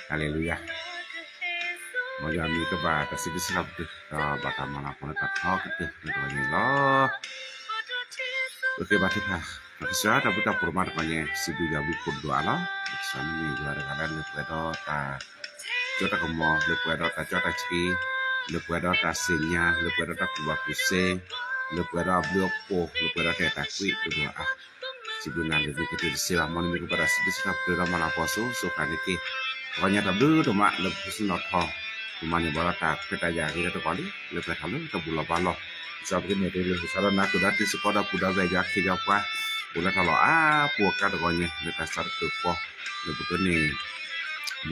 Haleluya. Moja mi ke ba ta sigi silap tu ba ta mana pun ta thok tu ni lo. Oke ba ti pa. Kisah ta buta purmar kanye sidu jabu kudu ala. Kisah ni luar kanan le pedo ta jota kemo le pedo ta jota ciki le pedo ta senya le pedo ta kuwa kuse le pedo ablopo le pedo ta kui tu ah. Sibuna le ke ti sira mon mi ko para sigi silap tu mana poso so kaniki. Pokoknya tabdu cuma lebih senot ho. Cumanya bala tak peta ya kita tu kali lebih halu ke bula balo. Sebab ini tu lebih salah nak tu dati sekolah puda beja kita apa. Bula kalau puak kan pokoknya kita start tu po lebih kene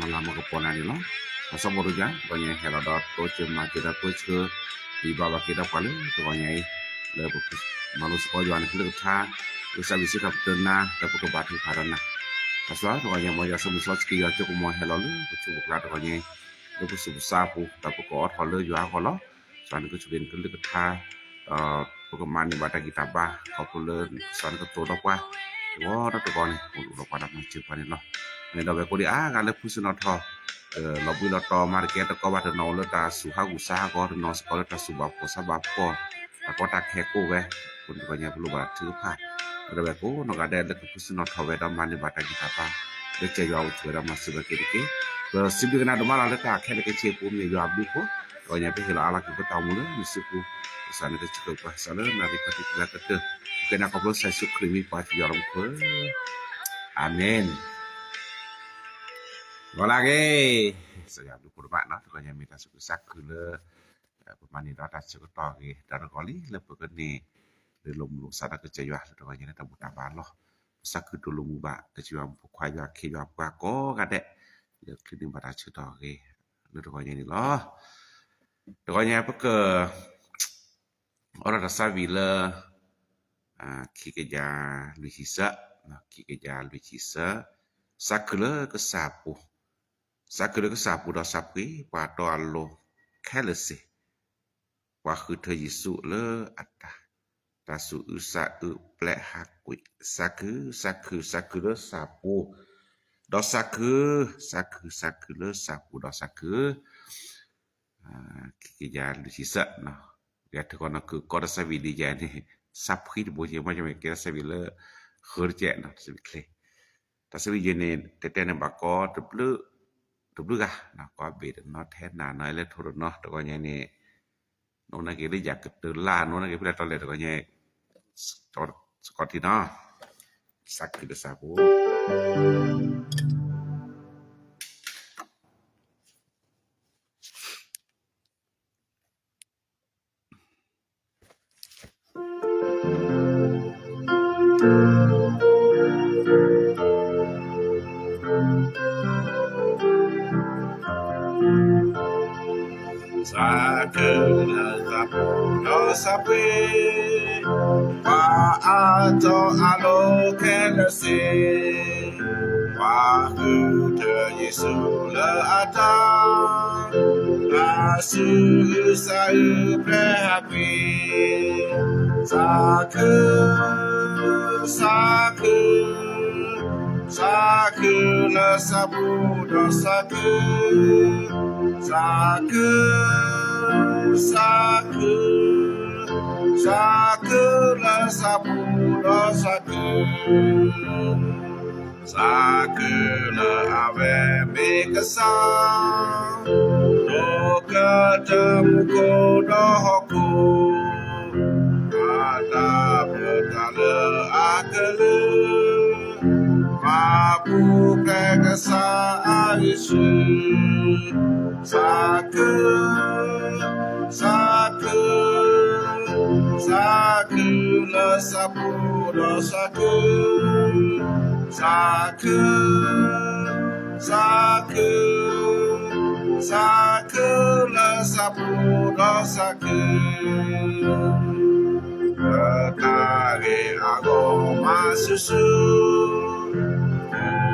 malam ke pona ni lo. Masa baru ja pokoknya hello dot to cuma kita push ke di bawah kita kali pokoknya lebih malu sekolah jualan kita ta. Bisa bisa tak pernah dapat ke batu karena Asal pokoknya mau ya semua ski ya cukup mau hello lu cukup lah pokoknya lu susah pu tapi kok kalau lu jual kalau soalnya ku cukup ke lu ta pokoknya ni bata kita bah kalau soalnya ke todo apa wah tu pokoknya lu pada macam apa ni lo ni dah beku dia kalau pusu not ho lobu lo to market ko bata no lu ta suha usaha ko no sekolah ta subab ko sabab ko ko ta keko we pun pokoknya perlu buat apa Ada beku nak ada dekat pusin atau weda mani bata kita pa. Dekce jauh cera masih berkiri. Sibuk kena ada malah letak kena kecil pun ni jawab dipo. Kalau nyampe hilang ala kita tahu mula misipu. Sana tu cukup pas sana nari pati kita kata. Kena kau saya syukuri pati orang ko. Amin. Golage. Saya ambil kurban nak kalau nyampe kita syukur sakula. Pemani data cukup tahu darah kali lepas kene. Lom sana ke jaya pokoknya ta buta baloh sak dulu muba ke jiwa kwaya ke jiwa pa ko kade ya kini bata cerita ke lu pokoknya ni loh pokoknya apa ke orang rasa bila ki ke ja lu hisa ki ke ja lu hisa sakle ke sapu do sapi pa to allo kelese wa khu Yesu le atta Tasu usa plek hakui saku le sapu dosaku saku le sapu dosaku kijan lu sisa nah ya tu kono ke koda savi di jani sapri bo je macam ke savi le khurje nah savi kle ta savi jene tetene bako teblu kah nah ko be no the na noi le thuru no to ko nyane no na ke ri jak ke la no na ke pla to le to ko nye Scottina sakit sapu sapi ato alo kelese wa te Yesu la ata asu sai happy saku la sabu do saku Sakura sapura Sakura ave mekasa Doka jamuko dohoku Ada betala akalu Mabu kekasa aisu Sakura sapura Sakura sapura Kare agoma susu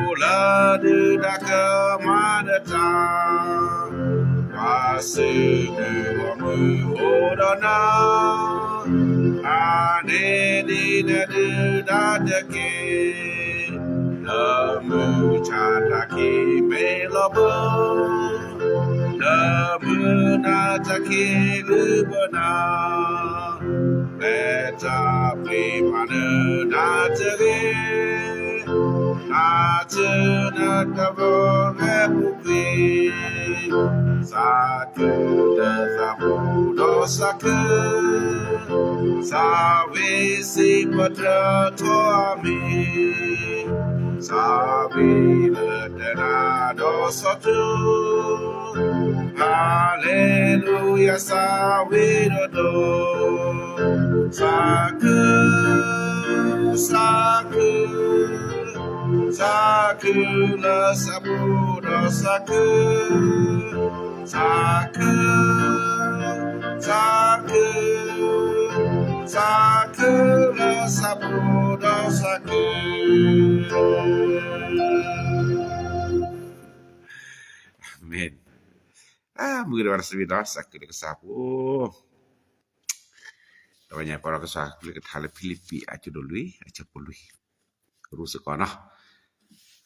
Ula dudaka manata Asidu wamu odana Ane dina dudadake Namu chataki melabo Namu nataki lubana Beta primana natare Natuna tavore pupi Saku da sabudo saku Savisi patra toami Savile denado sotu Hallelujah savido Sakura sapura Sakura sapura Amen. Mungkin orang sebidah sakura kesapu. Tawanya para kesah kulit ketale Filipi aja dului aja pului. Rusak kana.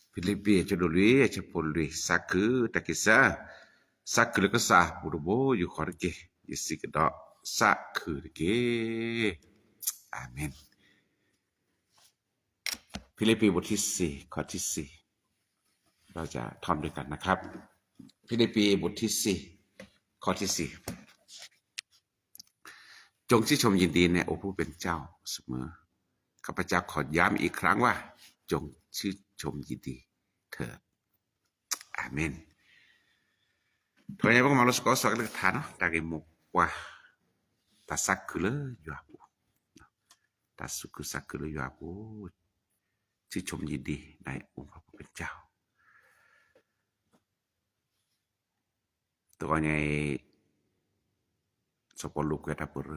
Filipi aja dului aja pului. Saku takisa. Saku kesah burubo yu korke. Yesi kedak saku ke. Amen. Filipi บทที่4ข้อที่4เราจะท่องด้วยกันนะครับฟิลิปปีบทที่4ข้อที่4จงชื่นชมยินดีในองค์ผู้เป็นเจ้าเสมอข้าพเจ้าขอย้ำอีกครั้งว่าจงชื่นชมยินดีเถิดอาเมนTuanya bang malos ko sa kalitano dagi mo kwa tasakule yuapu tasuku sakule yuapu ชื่นชมยินดีในองค์พระผู้เป็นเจ้าตัวไงสปอลูกเวทาปร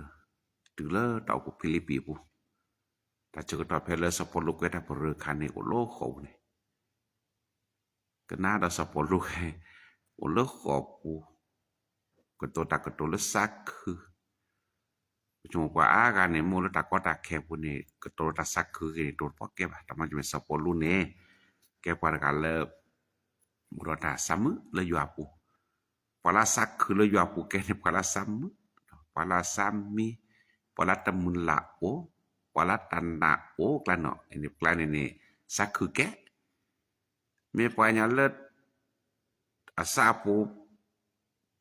ตึเลตาวฟิลิปปีปูแต่จกตอเพลสปอลูกเวทาปรคันในโอโลเขาเนี่ยก็น่าดาสปอลูกให้โอโลเขาปูก็ตัวตากก็ตัวละซักคือจงกว่าอาการเนี่ยมูลตากก็ตากแค่ปูเนี่ยก็ตัวตาซักคือไอ้ตัวพวกแกบ่ะแต่มันจะเป็นสปอลูเนี่ยแกกว่าการเลิกมูลตาซ้ำเลยอยู่อาปูPala sak le yo apu ke ne pala sam pala sami pala tamun la o pala tanna o klano ini plan ini sak ke me panya le asapu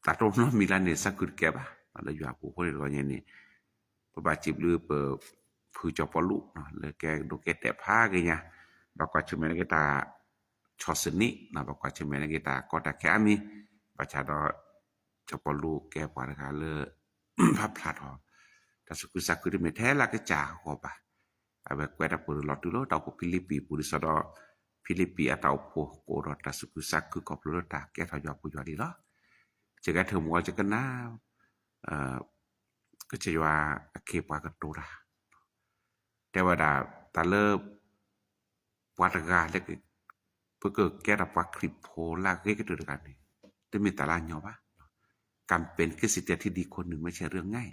tato no milane sak ke ba le yo apu ko le ni ba chip le pe phu cho polu no le ke do ke te pha ke nya ba kwa chume ke ta chosni na ba kwa chume ke ta ko ta ke amiประชาดอจะปลูกแก่กว่านะคะเลพับพลัดอแต่สุกุสักคือไม่แท้ละก็จ่าก็ปะเอาแบบแกตะปุรลอตุโลตาก็ฟิลิปปีปุริสดอฟิลิปปีatau po ko ta suku sak ku ko plo ta ke fa yo pu yo di lo je ga thum wa je kana ke je wa ke pa ka to ra te wa da ta le wa ta ga le pu ke ke ta pa krip po la ke ke toกันนี่จะมีตารางเนาะป่ะการเป็นคริสเตียนที่ดีคนหนึ่งไม่ใช่เรื่องง่าย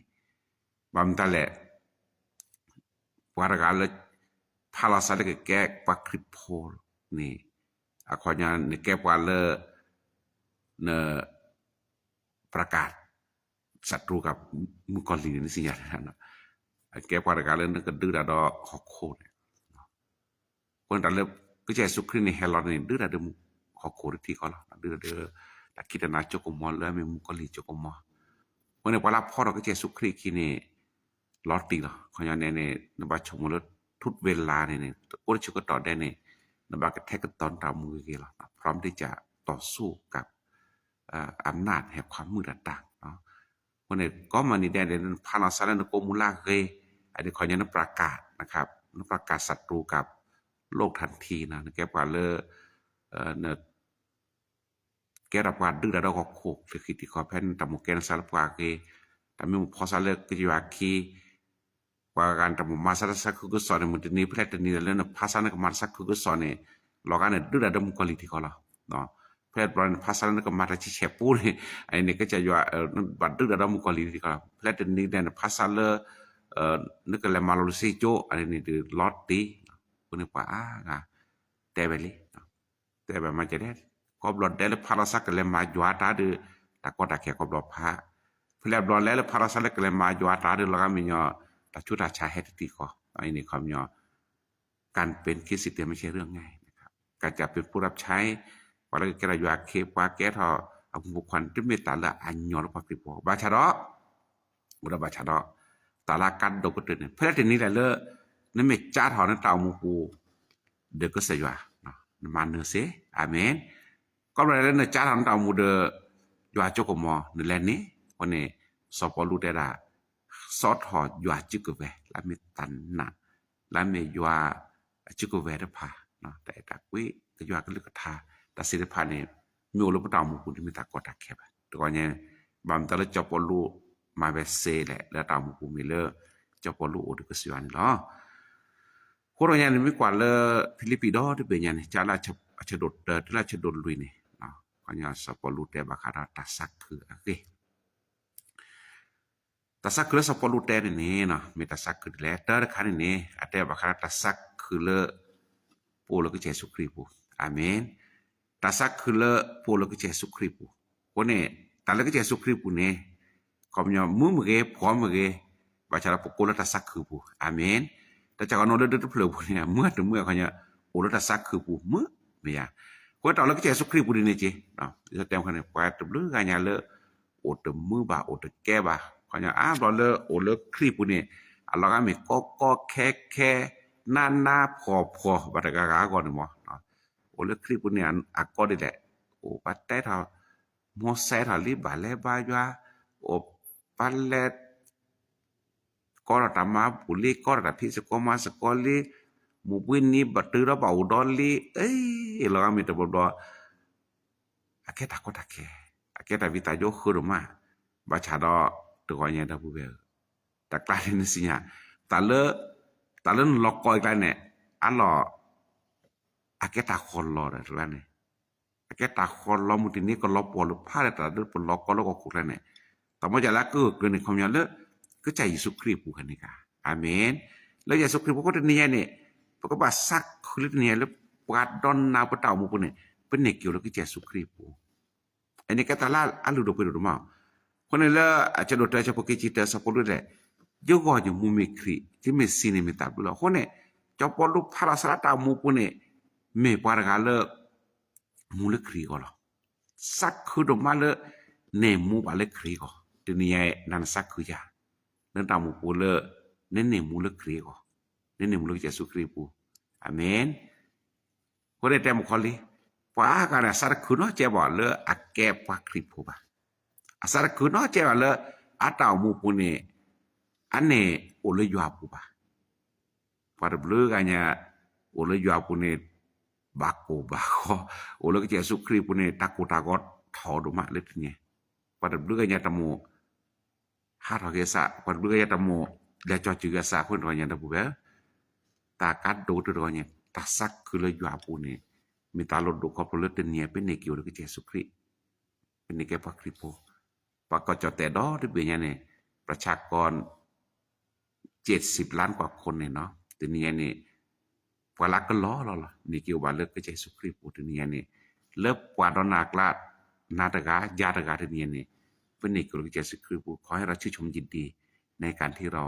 บางแต่แหละวาระการเลยพาราซาได้แก้ปักคริปโพนี่อะขอญาณแก้ว่าเลเนประกาศศัตรูกับมุกอลีนี่สิญาณนะ แก้ความการเล่นก็ดื้อดาดอขอโคเนี่ยคนตาเล็บก็จะสุขรีในเฮลอนนี่ดื้อดาดขอโคที่เขาล่ะดื้อดาตะคิดนาจกมอแล้วมีมุกลีจกมอวันนี้เวลาพ่อเราก็จะสุขรีกินนี่ลอตตีล่ะเขาอย่างเนี่ยนบาชมแล้วทุกเวลาเนี่ยโอ้ยชุก็ต่อได้เนี่ยนบากระแทกตอนตามมือกี่ล่ะพร้อมที่จะต่อสู้กับอำนาจแห่งความมืดต่างๆเนาะวันนี้ก็มานี่ได้ในพานาซาลนโกมูลาเกอันนี้ขอยังประกาศนะครับประกาศศัตรูกับโลกทันทีนะแกว่าเลเนี่ยแกรับว่าดื้อดาดอกโคกคือคิดที่ขอแผ่นตะมุแกนซาลปาเกตะมีพอซาเลกจิวาคีว่าการตะมุมาซาสักกุสอนมุตนีเพลตนีแล้วนะภาษานะกมาสักกุสอนเนี่ยลอกันเนี่ยดื้อดาดมุกลิที่เขาล่ะเนาะเพลตบรอนภาษานะกมาที่เชปูนี่ไอ้นี่ก็จะว่าบัดดื้อดาดมุกลิที่เขาเพลตนีเนี่ยภาษาเลนึกละมาโลซิโจอันนี้ดื้อลอตตีคนนึกว่าแต่เวลีแต่แบบมันจะได้กอบลอดได้แล้วพาราสักเลยมาจวาตาดืตะก็ตะแค่กอบลอดพาเพลบลอดแล้วพาราสักเลยมาจวาตาดืแล้วก็มีญอตะชุตาชาเฮ็ดติก็อันนี้คำญอการเป็นคริสเตียนไม่ใช่เรื่องง่ายนะครับการจะเป็นผู้รับใช้ว่าแล้วก็อยู่อาเคปว่าแก่ทอเอาบุคคลที่เมตตาละอันญอปฏิปบาชะดอบ่ได้บาชะดอตาลากันดกตึนเพราะทีนี้แหละเลนั่นเมจ้าถอนตามูกูเด็กก็เสียเนาะมันเนเสอาเมนก็เลยเนจ้าถอนตามูเดอยู่อาจกมอนั่นแหละนี่วันนี้สปอลูเตราซอดหออยู่อาจิกเวแล้วมีตันนะแล้วมีอยู่อาจิกเวได้พาเนาะแต่ตะกุยก็อยู่อาก็ลึกทาแต่สิได้พานี่มีโอลปตามูกูที่มีตากอตะแคบตัวเนี่ยบางตะละจปอลูมาเวเซแหละแล้วตามกูมีเลจปอลูโอดก็สิวันเนาะโคโรญานี่มีกว่าเลฟิลิปปิโดที่เป็นเนี่ยจะราชดดราชดดลุยนี่เนาะก็ญาสปอลูเตบาคาราตาซักคือโอเคตาซักคือสปอลูเตนี่เนาะมีตาซักคือแลเตอร์คันนี่อาเตบาคาราตาซักคือเลโปโลก็เจสุคริปูอาเมนตาซักคือเลโปโลก็เจสุคริปูคนนี้ตาเลก็เจสุคริปูนี่ก็มีมือมือเกพร้อมมือเกบาชาราปโกลตาซักคือปูอาเมนแต่จากอนเดดเพลอเนี่ยเมื่อเขาเนี่ยโอลตาซักคือปูมื้อเมียก็ตอนแล้วก็เจสุคริปูนี่จิเนาะจะเต็มคันปาตบลือกะญาเลโอตมือบาโอตแก้บาเขาเนี่ยบ่เลโอเลคริปูนี่อะแล้วก็มีก็แค่นาพอบาตะกะก่อนบ่เนาะโอเลคริปูนี่อะก็ได้แหละโอปาแต่ทามอเซทาลิบาเลบายาโอปัลเลKora tama puli kora phi se koma se koli mubini batira ba udoli lo ami to bodo aketa kota ke aketa vita jo khuruma ba chado to nya da bu be ta kla ni sinya ta le lokoi kla ne alo aketa khollo da la ne aketa khollo mutini ko lopo lu pha ta du po lokko lo ko ku la ne ta mo ja la ku ni khom ya leก็ใจเยซูคริสต์ผู้คันนี้กะอาเมนแล้วเยซูคริสต์ก็เนี่ยเนี่ยปก็ว่าซักคริสต์เนี่ยแล้วปาดดอนนาปะเตาหมู่ปุ่นเนี่ยเป็นเนเกี่ยวแล้วก็เยซูคริสต์ผู้อันนี้ก็ตะลาอะลุดไปดูมาคนนี้ละอาจจะโดดจะพกจิตสปอรุแหละยกว่าอยู่มุมคริที่เมซินเมตาบุละคนเนี่ยจะปอลุพาราสระตาหมู่ปุ่นเนี่ยเมปารกาเลมูลคริก็ล่ะซักคือดมาเลเนมูบาเลคริก็ทีนี้นั่นซักคือจ้ะนั่นตามมูปูเลเนมูลคริก็เนมูลเยซูคริสต์ปูอาเมนคนได้แต่มคอลีปากันสารคุณเนาะเจบ่เลอะแก่ปาคริสต์ปูบาสารคุณเนาะเจบ่เลอะตามูปูนี่อันนี้โอเลยัวปูบาปาดบลูกันเนี่ยโอเลยัวปูนี่บาโกโอเลเยซูคริสต์ปูนี่ตะกุตะกอดถอดมาเลยทีนี้ปาดบลูกันเนี่ยตะมูharo gesa par bu ya tamo da cho juga sa pun ronya da bu be ta kat do to ronya ta sak ku le jwa pu ni mi ta lo do ko po le ten ye pe ne ki o ke Yesu Kris pe ne ke pa kripo pa ko cho te do de be nya ne ประชากร70ล้านกว่าคนเนี่ยเนาะทีนี้นี่ปลักก็ล้อล่ะนี่เกี่ยวว่าเลิกก็เยซูคริสต์พูดทีนี้นี่เลิกกว่าดอนากลานาตกายาตกาทีนี้นี่เป็นนี่ก็เยซูคริสต์ขอให้เราชื่นชมยินดีในการที่เรา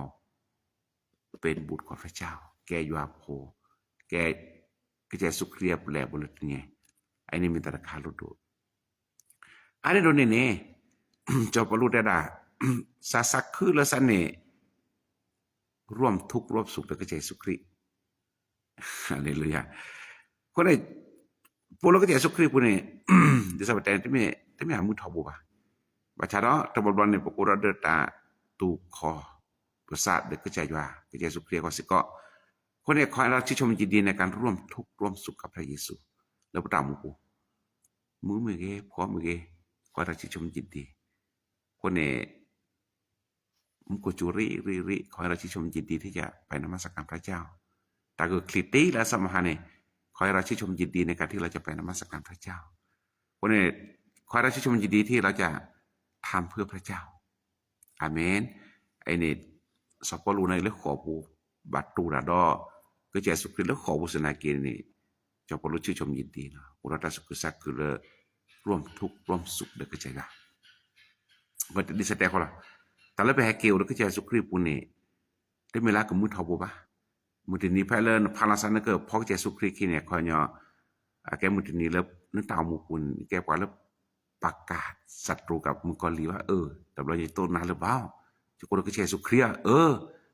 เป็นบุตรของพระเจ้าแกยาโพแกก็จะสุเครียบแลบุรุษนี่ไอ้นี่มีตราคาลุดอันนี้โดนนี่จบรู้ได้ดาสักคือละสันนี่ร่วมทุกข์ร่วมสุขแล้วก็ใจสุคริฮาเลลูยาคนไอ้พวกเราก็ใจสุคริปุ่นนี่ดิสบแต่ที่ไม่หามือทอบ่บาชาเนาะตะบอนนี่ปกรเดตาตูคอประสาทเด็กก็ใจว่าก็ใจสุคริก็สิก็คนนี้ขอให้เราชื่นชมยินดีในการร่วมทุกข์ร่วมสุขกับพระเยซูแล้วบ่ตามมือเกพร้อมมือเกขอให้เราชื่นชมยินดีคนนี้มุกจุริขอให้เราชื่นชมยินดีที่จะไปนมัสการพระเจ้าแต่ก็คลิติและสมหานี่ขอให้เราชื่นชมยินดีในการที่เราจะไปนมัสการพระเจ้าคนนี้ขอให้เราชื่นชมยินดีที่เราจะทำเพื่อพระเจ้าอาเมนไอ้นี่สปอรูในเรื่องขอบูบัตตูระดอก็จะสุขเรื่องขอบูสนาเกณฑ์นี่เจ้าปรู้ชื่นชมยินดีเนาะอุรัตสุขสักคือร่วมทุกข์ร่วมสุขเด้อก็ใจละก็ดิสแตกละแต่ละไปหาเกลแล้วก็จะสุขรีปุนี่ได้เวลากับมือทอบ่บะมือทีนี้ไปเลยพาราสันก็พอจะสุขรีเนี่ยคอยเนาะแกมือทีนี้แล้วนึกตามหมู่คุณแกกว่าแล้วประกาศศัตรูกับมุกอลีว่าแต่เราจะโตนานหรือเปล่าจุกก็เชสุเครีย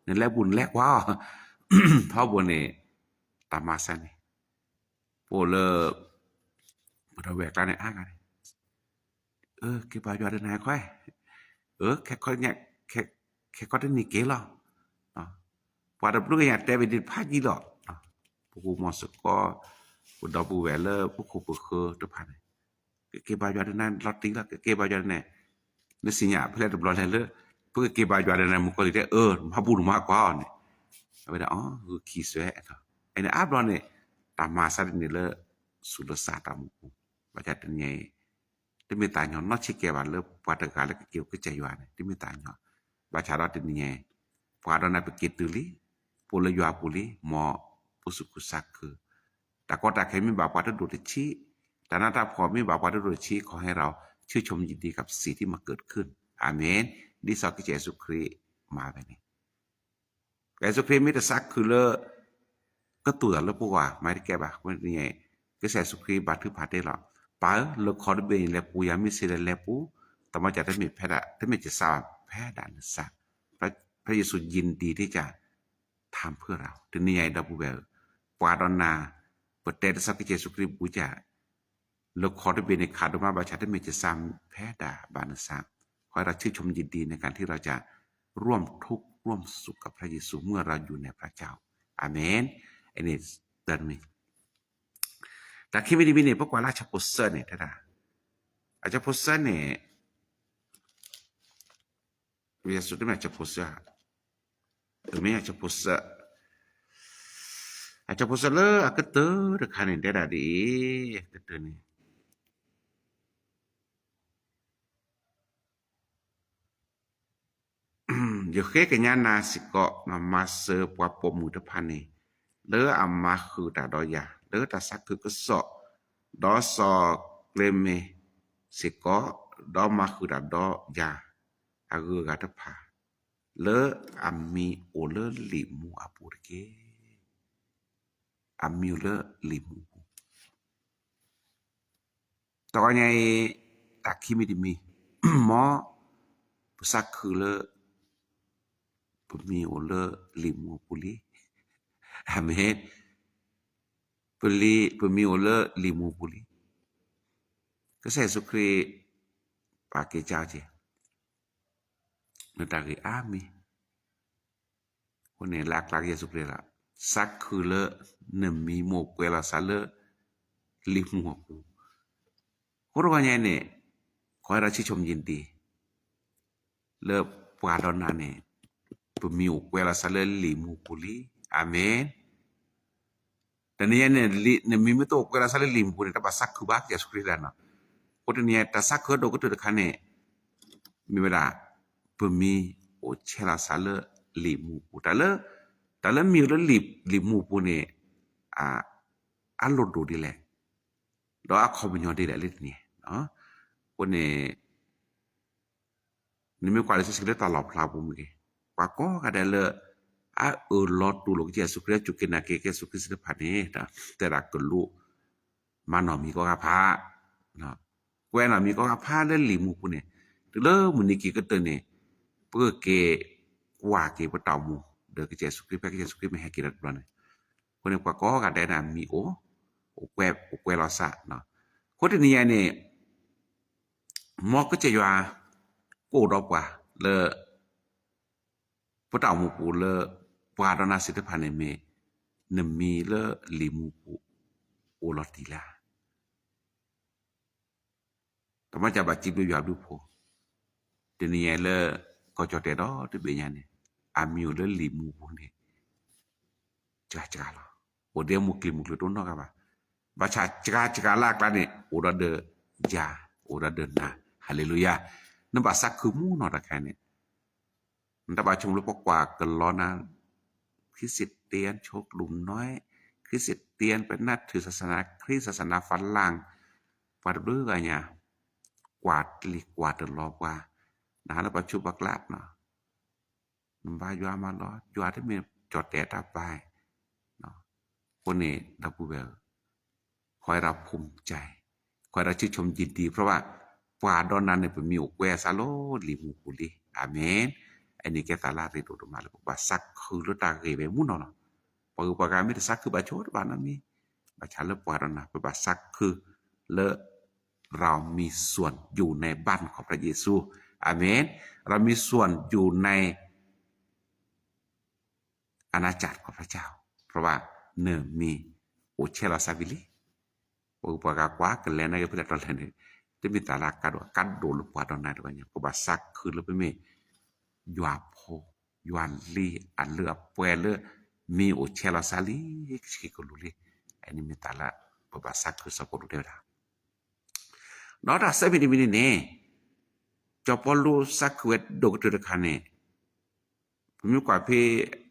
นั่นแหละบุญแลกว่าเท่าบ่นี่ตามมาซะนี่โปเลบ่แวกแล้วในอ้างกันเก็บบ่อยู่ได้ไหนค่อยแค่ค่อยเนี่ยแค่ก็ได้นี่เกลอเนาะพอดับรู้ก็อยากแต่ไปดิพาจีหรอกเนาะพวกมอสก็พวกดอปูแวเลอร์พวกคูเปอร์เคอร์ตะพันเก็บบ่อยู่ได้นั้นลอตติละเก็บบ่อยู่ได้ไหนนึกสิญาเพื่อดับรอเลยเพื่อเก็บบ่อยู่ได้นั้นมุกก็เลยมาบุญมากกว่านี่เอาไปได้คือขี้เสะเนาะไอ้เนี่ยอับรอนี่ตามมาซะนี่เลสุรศาสตร์ตามมุกบ่จัดนี่ที่มีตาหยอนนอชิเกว่าเลปาตกาแล้วก็เกี่ยวกับใจว่านี่ที่มีตาหยอนบาชารัตนี่ปาดนาไปกิตุลิปุลยาปุลิหมอปุสุกุสักคือแต่ก็ตาใครมีบาปาตดุชีแต่ถ้าพอมีบาปาตดุชีขอให้เราชื่นชมยินดีกับสิ่งที่มาเกิดขึ้นอาเมนดิสอกิเจสุครีมาไปนี่เยซูคริสต์มีแต่สักคือเลก็ตัวแล้วปุ๊ว่าหมายถึงแกบ่ว่านี่ก็เยซูคริสต์บาดถือพาได้หรอปาเลขอดเบนและปูยามิสิเลและปูแต่มาจะได้มีแพทย์ได้มีจะทราบแพทย์ด้านสักพระเยซูยินดีที่จะทำเพื่อเราถึงนี่ไงดับเบิลปาดอนนาเปิดเตสักกิเยซูคริสต์บูจาเลขอดเบนในขาดมาบาชาได้มีจะซ้ำแพทย์บานสักขอให้เราชื่นชมยินดีในการที่เราจะร่วมทุกข์ร่วมสุขกับพระเยซูเมื่อเราอยู่ในพระเจ้าอาเมนอันนี้เตือนมีแต่คิดไม่ดีนี่เพราะว่าราชโพสเซอร์เนี่ยท่าอาจารย์โพสเซอร์เนี่ยเรียนสุดไม่อาจารย์โพสเซอร์ไม่อาจารย์โพสเซอร์อาจารย์โพสเซอร์เลยก็เตอร์ราคาเนี่ยได้ดีก็เตอร์นี่อยู่แค่กันยานาสิก็มาเซอร์ปวปมุตพันนี่เลออามาคือตาดอยาเลอตาสักคือก็สอดอสอเกรเมสิก็ดอมาคือตาดอยาอากือกาตะพาเลออามีโอเลอลิมูอาปุรเกอามีเลอลิมูตอนนี้ตาคิมิดิมีหมอสักคือเลอมีโอเลอลิมูปุลีอาเมนปุลีมีโอเลอลิมูปุลีก็เสสุครีปากเกจาเจนั่นตาคืออามีคนนี้ลักเยสุครีละสักคือเลอนมีโมกเวลาซาเลลิมูปูคนว่าไงเนี่ยขอให้เราชื่นชมยินดีเลอปาดอนนาเนี่ยมีโอกเวลาซาเลลิมูปุลีอาเมนแต่เนี่ยเนี่ยมีไม่ตกเวลาซาเลลิมูปุลีแต่ว่าสักคือบักเยสุครีนะคนนี้แต่สักคือโดก็ตัวคันเนี่ยมีเวลามีโอเชลาซาเลลิมูปุแต่ละมีแล้วลิมูปุเนี่ยอันลดดูดีแหละแล้วอักขอบิญญาดีแหละเรื่องนี้เนาะคนนี้นี่ไม่กว่าจะสิ่งที่ตลอดพลาบุ้มกันกว่าก็ได้เลย ลอดดูหลงเจสุคริจุกินาเกเกสุคริสต์พันนี้นะแต่รักกันลูมันหนอมีก็กระพาเนาะแกหนอมีก็กระพาเล่นหลีมูปุ่นเนี่ยเลิกมันนี่กี่ก็เตือนเนี่ยเพื่อเกว่าเกปะเต่ามูเด็กเจสุคริไปเจสุคริไม่ให้กินรัดบ้านเนี่ยคนเนี่ยกว่าก็กันได้นะมีโอแกลอสะเนาะคนที่นี่เนี่ยมอก็จะว่ากูดอกว่าเลยปะเต่ามูปูเลยปวาดนาสิทธิพันธ์เนี่ยเนมีเลยหลีมูปูโอลอติลาแต่มาจะบัดจิบดูยาดูโพทีนี้เลยก็จอดแต่ดอที่เบียเนี่ยอามิวเลยหลีมูปูเนี่ยjaga lah. Ode mukli tu no kaba. Baca jaga lah kan ni. Udah de ja, udah de na. Haleluya. Nampak sakumu no dah kan ni. Nampak baca mulu pokwa kelona. คริสเตียนโชคหลุมน้อยคริสเตียนเป็นนับถือศาสนาคริสต์ศาสนาฝรั่งปาดบื้อกันเนี่ยกวาดลีกวาดตลอดว่านะแล้วปัจจุบันกลับเนาะมันบายมาล้อยาที่มีจอดแต่ตาไปเนาะคนนี้เราพูดแบบคอยเราภูมิใจคอยเราชื่นชมยินดีเพราะว่าปาดอนนั้นเนี่ยเป็นมีโอกาสซาโลลิมูกุลีอาเมนอันนี้แกตาลาเรโดดมาเลยบอกว่าสักคือรถตาเกยไปมุ่นเนาะพอประการไม่ได้สักคือบาโชดบ้านนั้นมีบาชาเลิกปาดอนนะเป็นบาสักคือเลเรามีส่วนอยู่ในบ้านของพระเยซูอาเมนเรามีส่วนอยู่ในอาณาจักรของพระเจ้าเพราะว่าเนื่อมีโอเชลาซาวิลีพอประการกว่ากันแล้วนะก็เพื่อตอนนี้จะมีตาลากาดว่ากัดโดนลูกปาดอนนะตัวนี้เพราะบาสักคือเราเป็นเมยัวโพยัวลีอันเลือเปเลือมีโอเชลาซาลีสิกลุลีอันนี้มีตาละเพราะบาสักคือสกุลเดียวดานอตาเซบินิมินิเน่จอปอลูสักเวดดกตระคันเน่ผมมีกว่าพี่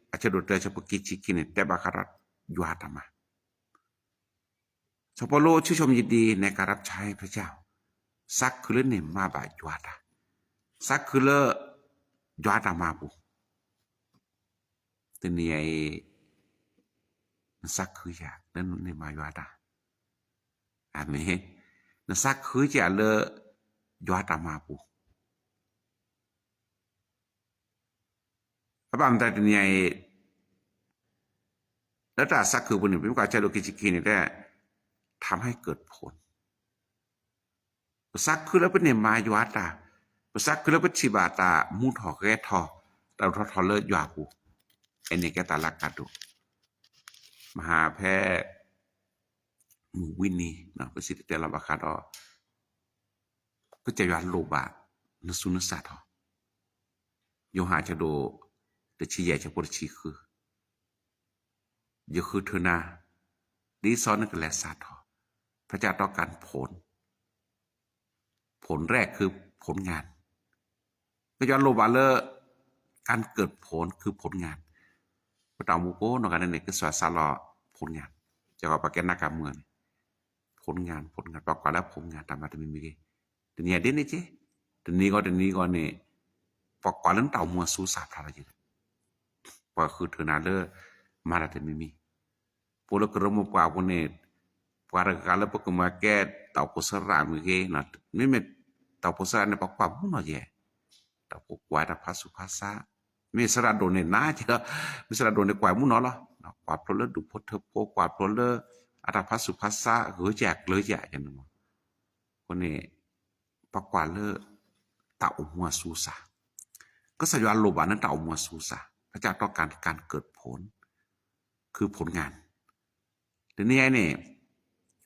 อาจจะโดดเตะจะปกิจิกินแต่บาคารัดยัวตามาจอปอลูชื่นชมยินดีในการรับใช้พระเจ้าสักคือเรื่องเนี่ยมาบายัวตาสักคือเรื่องยัวตามาบุทีนี้ไอ้สักคืออยากนั่นเนี่ยมายัวตาอาเมนนั่นสักคือจะเลือยัวตามาบุapa am tadi ni ai data สักคือบุญเป็นการใช้โลกิจิกินี่ได้ทำให้เกิดผลสักคือแล้วเป็นเนี่ยมายัวตาสักคือแล้วเป็นชิบาตามูถอกแก่ทอเราทอเลิศยัวปูอันนี้แกตาลักกัดดูมหาแพทย์มูวินนี่นะประสิทธิ์เตลบาคาดอก็จะยันโลบะนสุนสัตว์โยหาจะดูแต่ชี้ใหญ่จะปวดชี้คืออย่าคือเธอนาดีซ้อนนั่นก็แหละสัตว์พระเจ้าต้องการผลแรกคือผลงานก็ย้อนโลบะเลอการเกิดผลคือผลงานพระเจ้ามูโก้นอกจากนั้นเนี่ยคือสวดสาลอผลงานจะว่าประกันนักการเมืองผลงานประกอบแล้วผลงานตามมาจะมีกี่ทีนี้เด่นนี่เจ้ทีนี้ก็เนี่ยประกอบเรื่องเต่ามัวสู้สาธารณะพอคือเธอนาเลอมาแต่ไม่มีพวกเรากระมุกว่าพวกเนี่ยพอเราการเล่าพวกมาแก้เต่าโพสระมือเกย์นะไม่เม็ดเต่าโพสระเนี่ยปกว่ามุ่งหน่อยแย่เต่าปกว่าแต่ภาษาภาษาไม่สระโดนเนี่ยน่าจะไม่สระโดนเนี่ยกว่ามุ่งหน่อยหรอกว่าเพราะเลือดูพดเธอโพกว่าเพราะเลืออัตภาษาภาษาเหือแจกเลยแจกอย่างนั้นคนนี้ปกว่าเลือเต่ามัวสูสาก็สัญญาณโลบานั้นเต่ามัวสูสาพระเจ้าต้องการเกิดผลคือผลงานทีนี้ไอ้เนี่ย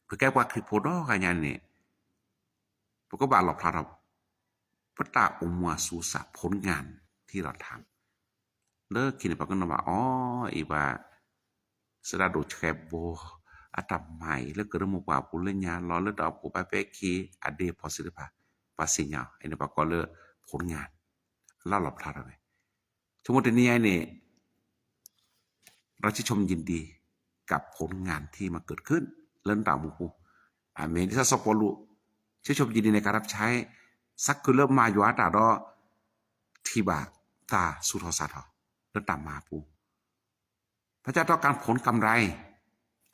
เพื่อแก้ว่าคลิปโพดอกันยันเนี่ยพวกก็บาหลอกพระเราพระตาอุมาสุสะผลงานที่เราทำเลิกกินไปก็นว่าอ๋ออีว่าสระดูแคบโบอัตใหม่เลิกกระมุกว่าปุเรญญาล้อเลิกเอาปุไปเปกีอเดพอสิทธิภาภาษีเนาะไอ้เนี่ยปก็เลิกผลงานเล่าหลอกพระเราไปทั้งหมดนี้ไอ้เนี่ยเราจะชมยินดีกับผลงานที่มาเกิดขึ้นเล่นต่างมุกูอาเมนที่สักปลุชื่นชมยินดีในการรับใช้สักคือเริ่มมาอยู่อาตาดอที่บาตาสุทธสัตว์เล่นต่างมาปู พระเจ้าต้องการผลกำไร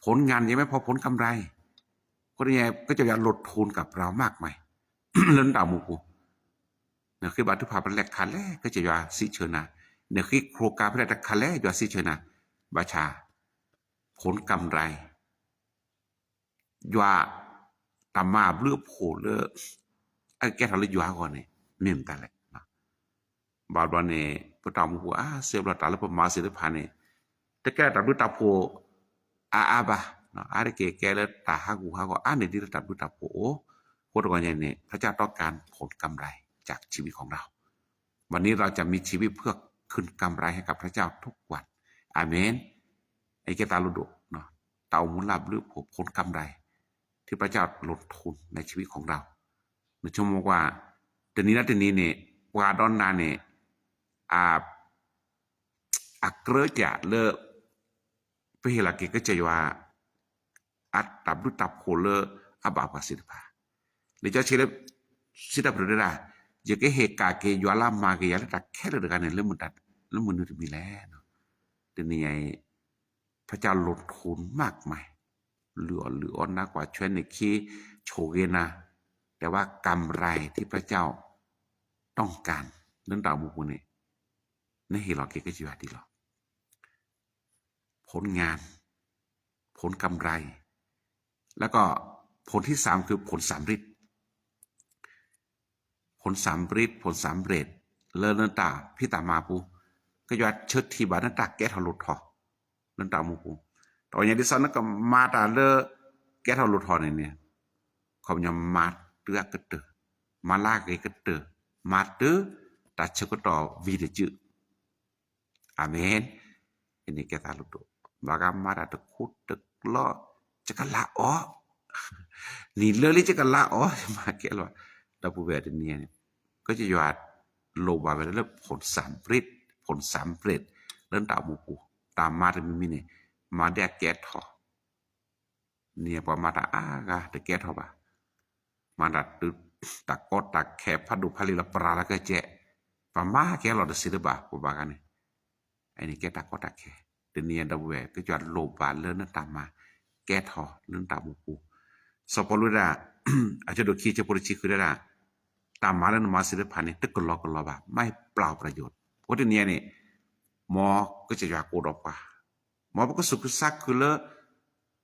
ผลงานยังไม่พอผลกำไรคนนี้ก็จะลดทุนกับเรามากไหมเรื่องดาวมูกูเนี่ยคือบาทุพาเป็นแหลกคันแรกก็จะยาสิเชนาเนี่ยคือโครงการเป็นแหลกคันแรกยาสิเชนาบาชาผลกำไรยาตามาเลือกโผล่เลือกไอ้แกทำเลยยาก่อนเนี่ยเมี่ยมแต่แหละบาดวันเนี่ยพระตามูกูเสียบเราตาแล้วพอมาเสียได้ผ่านเนี่ยแต่แกตัดด้วยตาโผบะอะไรแกเลยตาฮักกูฮักก็เนี่ยที่ตัดด้วยตาโผโคตรวันเนี่ยพระเจ้าต้องการผลกำไรจากชีวิตของเราวันนี้เราจะมีชีวิตเพื่อคืนกำไรให้กับพระเจ้าทุกวันอาเมนไอ้แกตาลุดเนาะเต่ามุนลับหรือผลกำไรที่พระเจ้าลงทุนในชีวิตของเราในชั่วโมงว่าเดี๋ยวนี้นะเดี๋ยวนี้เนี่ยว่าดอนนาเนี่ยเกลือจะเลิกไปเฮลักเกก็จะว่าตับรุตับโคเลบาปสิทธาหรือจะเชื่อสิทธาประเดี๋ยวจะเกเฮกาเกยอลามาเกยาลตักแค่เรื่องการเนี่ยเรื่องมันจะมีแล้วเดี๋ยวนี้พระเจ้าลงทุนมากมายเหลือนักกว่าช่วยในขี้โชเกนะแต่ว่ากำไรที่พระเจ้าต้องการเรื่องดาวมุกุเนี่ยในเฮลักเกก็จะว่าดีหรอผลงานผลกำไรแล้วก็ผลที่สามคือผลสำเร็จผลสำเร็จผลสำเร็จเลิศนันตาพี่ตามาปูก็ยอดเชิดทีบานันตาแก้ทะลุทอนันตามูปูตอนอย่างที่สองนั่นก็มาตาเลแก้ทะลุทอเนี่ยเขาจะมาเตือกระเตอมาลากกระเตอมาเตอตัดเชือกต่อวีเดจือาเมนอันนี้แก้ทะลุทอบางมาตาตะคุดตะล้อจะกันละอ๋อนี่เรื่องนี้จะกันละอ๋อมาแก้หรอดาวผู้เวทเนี่ยก็จะยอดโลบาไปแล้วผลสำเร็จเรื่องดาวมูกูตามมาถึงมีเนี่ยมาเดียแก้ทอเนี่ยพอมาตาก็เด็กแก้ทอบ่ามาดัดตักกอตักแคบพัดดูพลิลปราแล้วก็เจ๊ปามาแก้หลอดสิระบ่าผู้บ้ากันเนี่ยไอ้นี่แก้ตักกอตักแคเดี๋ยวนี้ดาวเวทก็ยอดโลบาเรื่องนั้นตามมาแก้ทอเรื่องดาวมูกูสปอลูดาอาจจะดูขี้จะโพลิชิคือได้ตามมาแล้วมาสิริพันธ์นี่ตึกกลอกบ่าไม่เปล่าประโยชน์เพราะที่นี่เนี่ยหมอก็จะอยากโกรธกว่าหมอก็สุขสักคือเล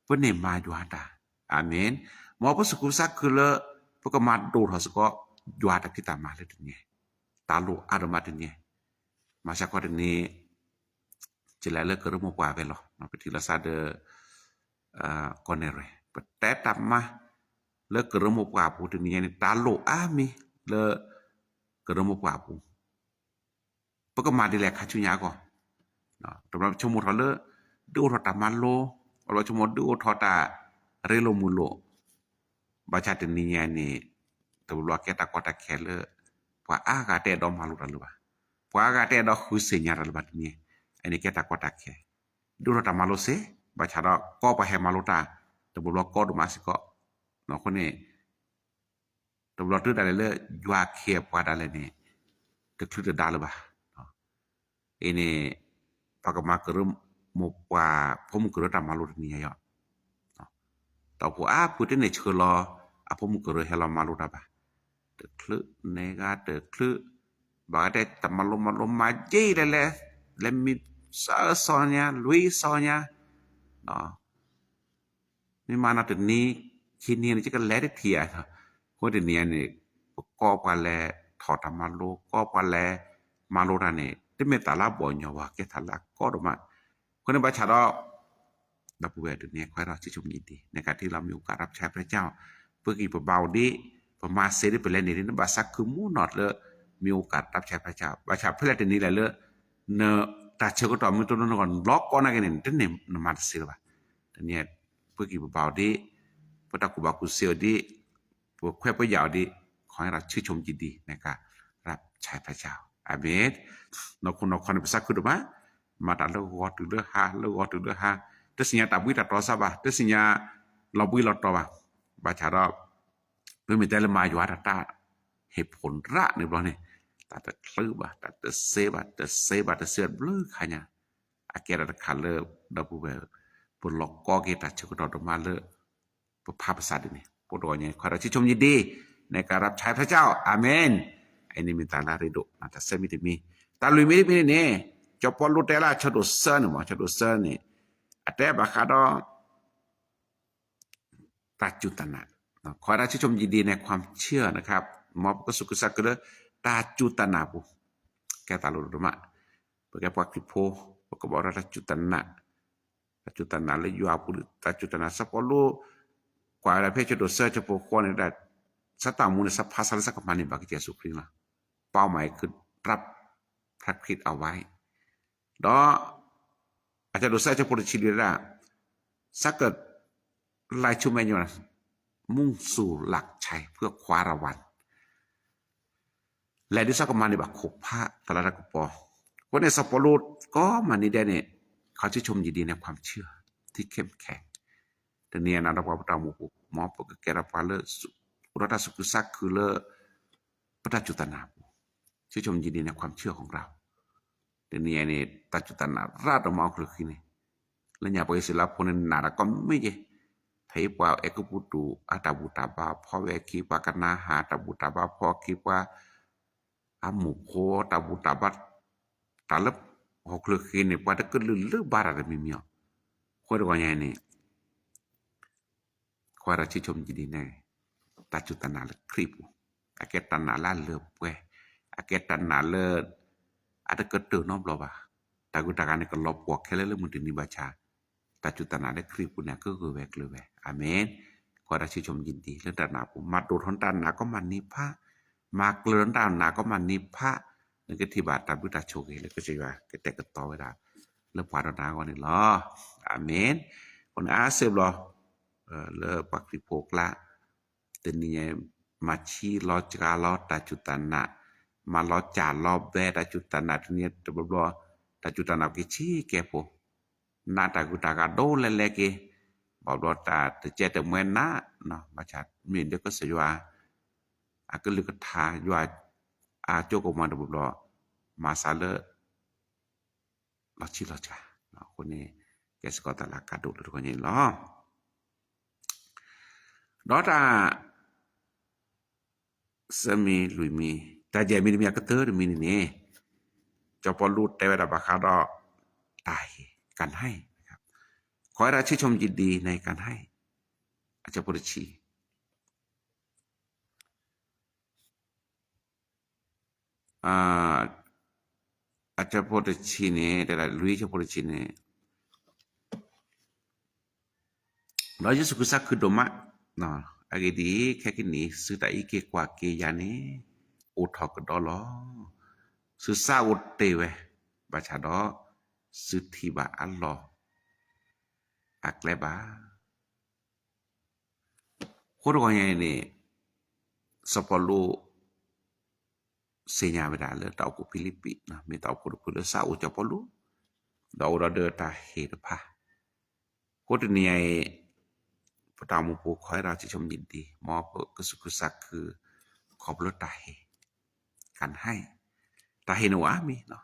เพื่อนมาอยู่ฮะตาอาเมนหมอก็สุขสักคือเลเพื่อมาดูหัสก็อยู่ฮะตาคิดตามมาเลยทีนี้ตาลูอารมาทีนี้มาสักวันนี้จะแล้วเลิกกระมุกว่าไปหรอมาไปทีละซาเดก่อนเลยแต่ตามมาเลิกกระมุกว่าพูดถึงนี้ตาลูมีเลิกกระมุกว่าพูเพื่อมาดีแลกชุญญาก่อนตำรวจชมทอเลดูทอตามันโลเราชมดูทอตาเรโลมูโลบาชาตินี้นี่ตำรวจแกตากอตาแคเลว่ากาเตดอมมาลุรันลุบะว่ากาเตดอคุยเสียญารันบัดนี้อันนี้แกตากอตาแคดูทอตามาโลเซบาชาดอก็ไปแหมาลุตาตำรวจก็ดูมาสิก็น้องคนนี้ตำรวจตื้อได้เลยยัวเขียบว่าได้เลยเนี่ยจะคลื่นได้หรือเปล่าอันนี้พอกมาเกิดหมกว่าผมเกิดตามมาลุนี่ยอดต่อผู้ผู้ที่ในเชิญรอผมเกิดให้เรามาลุได้ปะเดือดคลื่นเนกาเดือดคลื่นบางทีแต่มาลมมาเจ๊เลยแล้วมีซอนยาลุยซอนยาเนาะนี่มาณจุดนี้ที่นี่นี่จะกันแล้วได้เทียร์คนเดียวนี่ก็พอแล้วถอดมาโลก็พอแล้วมาโลนั่นเนี่ยที่เมตตาลาบ่อยว่าแกทันละก็ดูมาคนในประชาชนดับเบิลเดือนนี้ขอให้เราชื่นชมยินดีในการที่เรามีโอกาสรับใช้พระเจ้าเพื่อกี่เบาดีประมาณเสด็จไปเล่นในนี้บาสักคือมูนอดเลยมีโอกาสรับใช้พระเจ้าประชาเพื่อเล่นนี้แหละเลยเนอตัดเชือกต่อมือตัวนั้นก่อนล็อกก่อนอะไรกันเนี่ยที่เนี่ยนมาเสียบแต่เนี่ยเพื่อกี่เบาดีเพื่อตะกุบากุเสียดีพวกแควบยาวดีขอให้เราชื่นชมยินดีในการรับใช้พระเจ้าอาเมนนกคนภาษาคือมาตัดเลือกถึงเลือกถึงเลือกแต่สิ่งที่ตับวิตัดต่อซะบ่ะแต่สิ่งที่เราบุยเราต่อบ่ะบาชาเราเพื่อมีแต่ละมาอยู่อาตาเหตุผลระเนี่ยบล้อเนี่ยตัดคลืบบ่ะตัดเซบะตัดเสียบลือขายเนี่ยไอ akhirnya ada kalau dah buat berlok kita cukup dah malu berapa besar ini pokoknya kalau cicom jadi negarap caiพระเจ้า amin ini minta lari dok mata semi demi talui mirip ini nih copot lu tela cedosan mah cedosan nih ada bakado ตัดจุตนะขอราชชมยินดีในความเชื่อนะครับมอบก็สุขสักก็ตาจุตนะปุ๊แกตาลุดมะเพื่อแกปกิโพก็บอกราชจุตนะเลยอยู่อาปุตาจุตนะสัพพลูกว่าอะไรเพชรโดเซอร์จะโปควอนได้สตางมูลสัพพาสัลสักมันในบักเจสุคริงละเป้าหมายคือรับพระคริสต์เอาไว้แล้วอาจารย์โดเซอร์จะโปรชิลิระสักเกิดลายชุมแมนอยู่นะมุ่งสู่หลักชัยเพื่อคว้ารางวัลและดิสักมาในบักขบพระตลาดกปอคนในสปอรูดก็มาในเดนเนี่ยเขาชื่นชมยินดีในความเชื่อที่เข้มแข็งแต่เนี่ยนะเราพอตามหมอปกแกรับฟังเลยรัตสุขุสักคือเลยพระจุตนาชื่นชมยินดีในความเชื่อของเราแต่เนี่ยเนี่ยตัจุตนาราดออกมาคือขี้เนี่ยแล้วอย่าไปศิลปคนนั้นนาก็ไม่เจไทยว่าเอกบุตรอาตาบุตรบาพ่อเวกีปากันนาหาตาบุตรบาพ่อคิดว่าอาหมูโคตาบุตรบาตาลับหกเลือกขี้เนี่ยว่าถ้าเกิดลือบาระมีเมียคนว่าอย่างนี้ควาราชิชมยินดีเนี่ยตาจุตนาคลิปอาเกตันนาล้านเลือบเว้อาเกตันนาเลืออาจจะเกิดเตือนน้อมเราบ่าแต่กุตาการเนี่ยก็ลบปวกแค่เรื่องมันถึงนิบาชาแต่จุดตนาได้คลิปปุ่นเนี่ยก็คือแวกเลยแวอาเมนขอราชิชมยินดีเรื่องตนาผมมาดูท้องตานาก็มันนิพะมาเกลื่อนตานาก็มันนิพะนั่นก็ที่บาตาบุตรโชกเลยก็จะว่าก็แต่ก็ต่อเวลาเรื่องปารานาก่อนนี่หรออาเมนคนอาเซบหรอเลิกปักริโภคละแต่นี่มาชี้ล้อจากล้อตาจุดตนามาล้อจ่าล้อแบตาจุดตนาทีนี้ตัวบล้อตาจุดตนากิชี้แกโปนาตากุตากาโดนเล็กๆบอกว่าตาแต่เจแต่เมื่อน่ะเนาะมาจากมีเด็กก็เสียว่าอาก็ลึกทาอยู่อาโจกมาดูบอกว่ามาซาเลเราชิลจ้าคนนี้แกสกอตลากาดูทุกคนยังล้อดอตาสมีลุยมีแต่เจมีอาก็เตอร์มีนี่จอปอลูดแต่เวลาบักคาดอตายการให้นะครับขอให้เราชื่นชมยินดีในการให้อาจจะปรชีอาจจะปรชีเนี่ยแต่ละลุยจะปรชีเนี่ยเราจะสุขสักคือดมะเนาะอะไรดีแค่กินนี้สุดท้ายเกี่ยวกับเกี่ยนี้อุทอกดอลสุดซาอุดเตวบัชาดอสุดที่บาอัลลอฮ์อักเลบาคนก่อนยังนี่สปอลูเสียไม่ได้เลยตาวกูฟิลิปปินส์ไม่ตาวกูดูเลยซาอุจปอลูดาวเราเดินตาเหตุพะคนนี้พระตามุปูขอให้เราจะชมยินดีมอบกสุกุสักคือขอบรถตาเหการให้ตาเหนัวมีเนาะ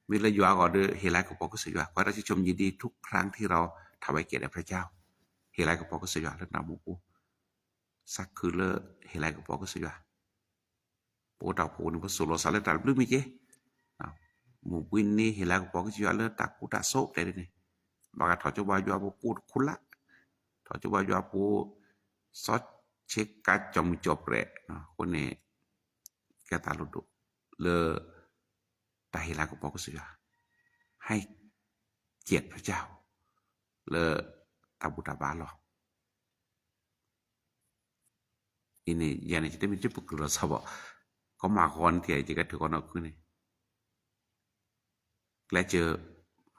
มีระยะก่อนเดือเฮลัยกับปอกุศลขอให้เราจะชมยินดีทุกครั้งที่เราถวายเกียรติแด่พระเจ้าเฮลัยกับปอกุศลเรื่องนามุปูสักคือเลเฮลัยกับปอกุศลปูดาวปูนี่ก็สุโรสารเลตัดลื้อมีเจมุวินนี่เฮลัยกับปอกุศลเลตักกูตาโซกได้เลยบางถอดจุบายอยู่ปูกูคุละถอดจุบายอยู่ปูซอสเช็คกัดจอมจบเลยคนนี้แกตาลุดุเลตาเฮลัยกับปอกุศลให้เกียรติพระเจ้าเลตาบุตรบาลini yang kita minta pukul sabak, kau makan tiada jika tu kau nak kuni, kelajar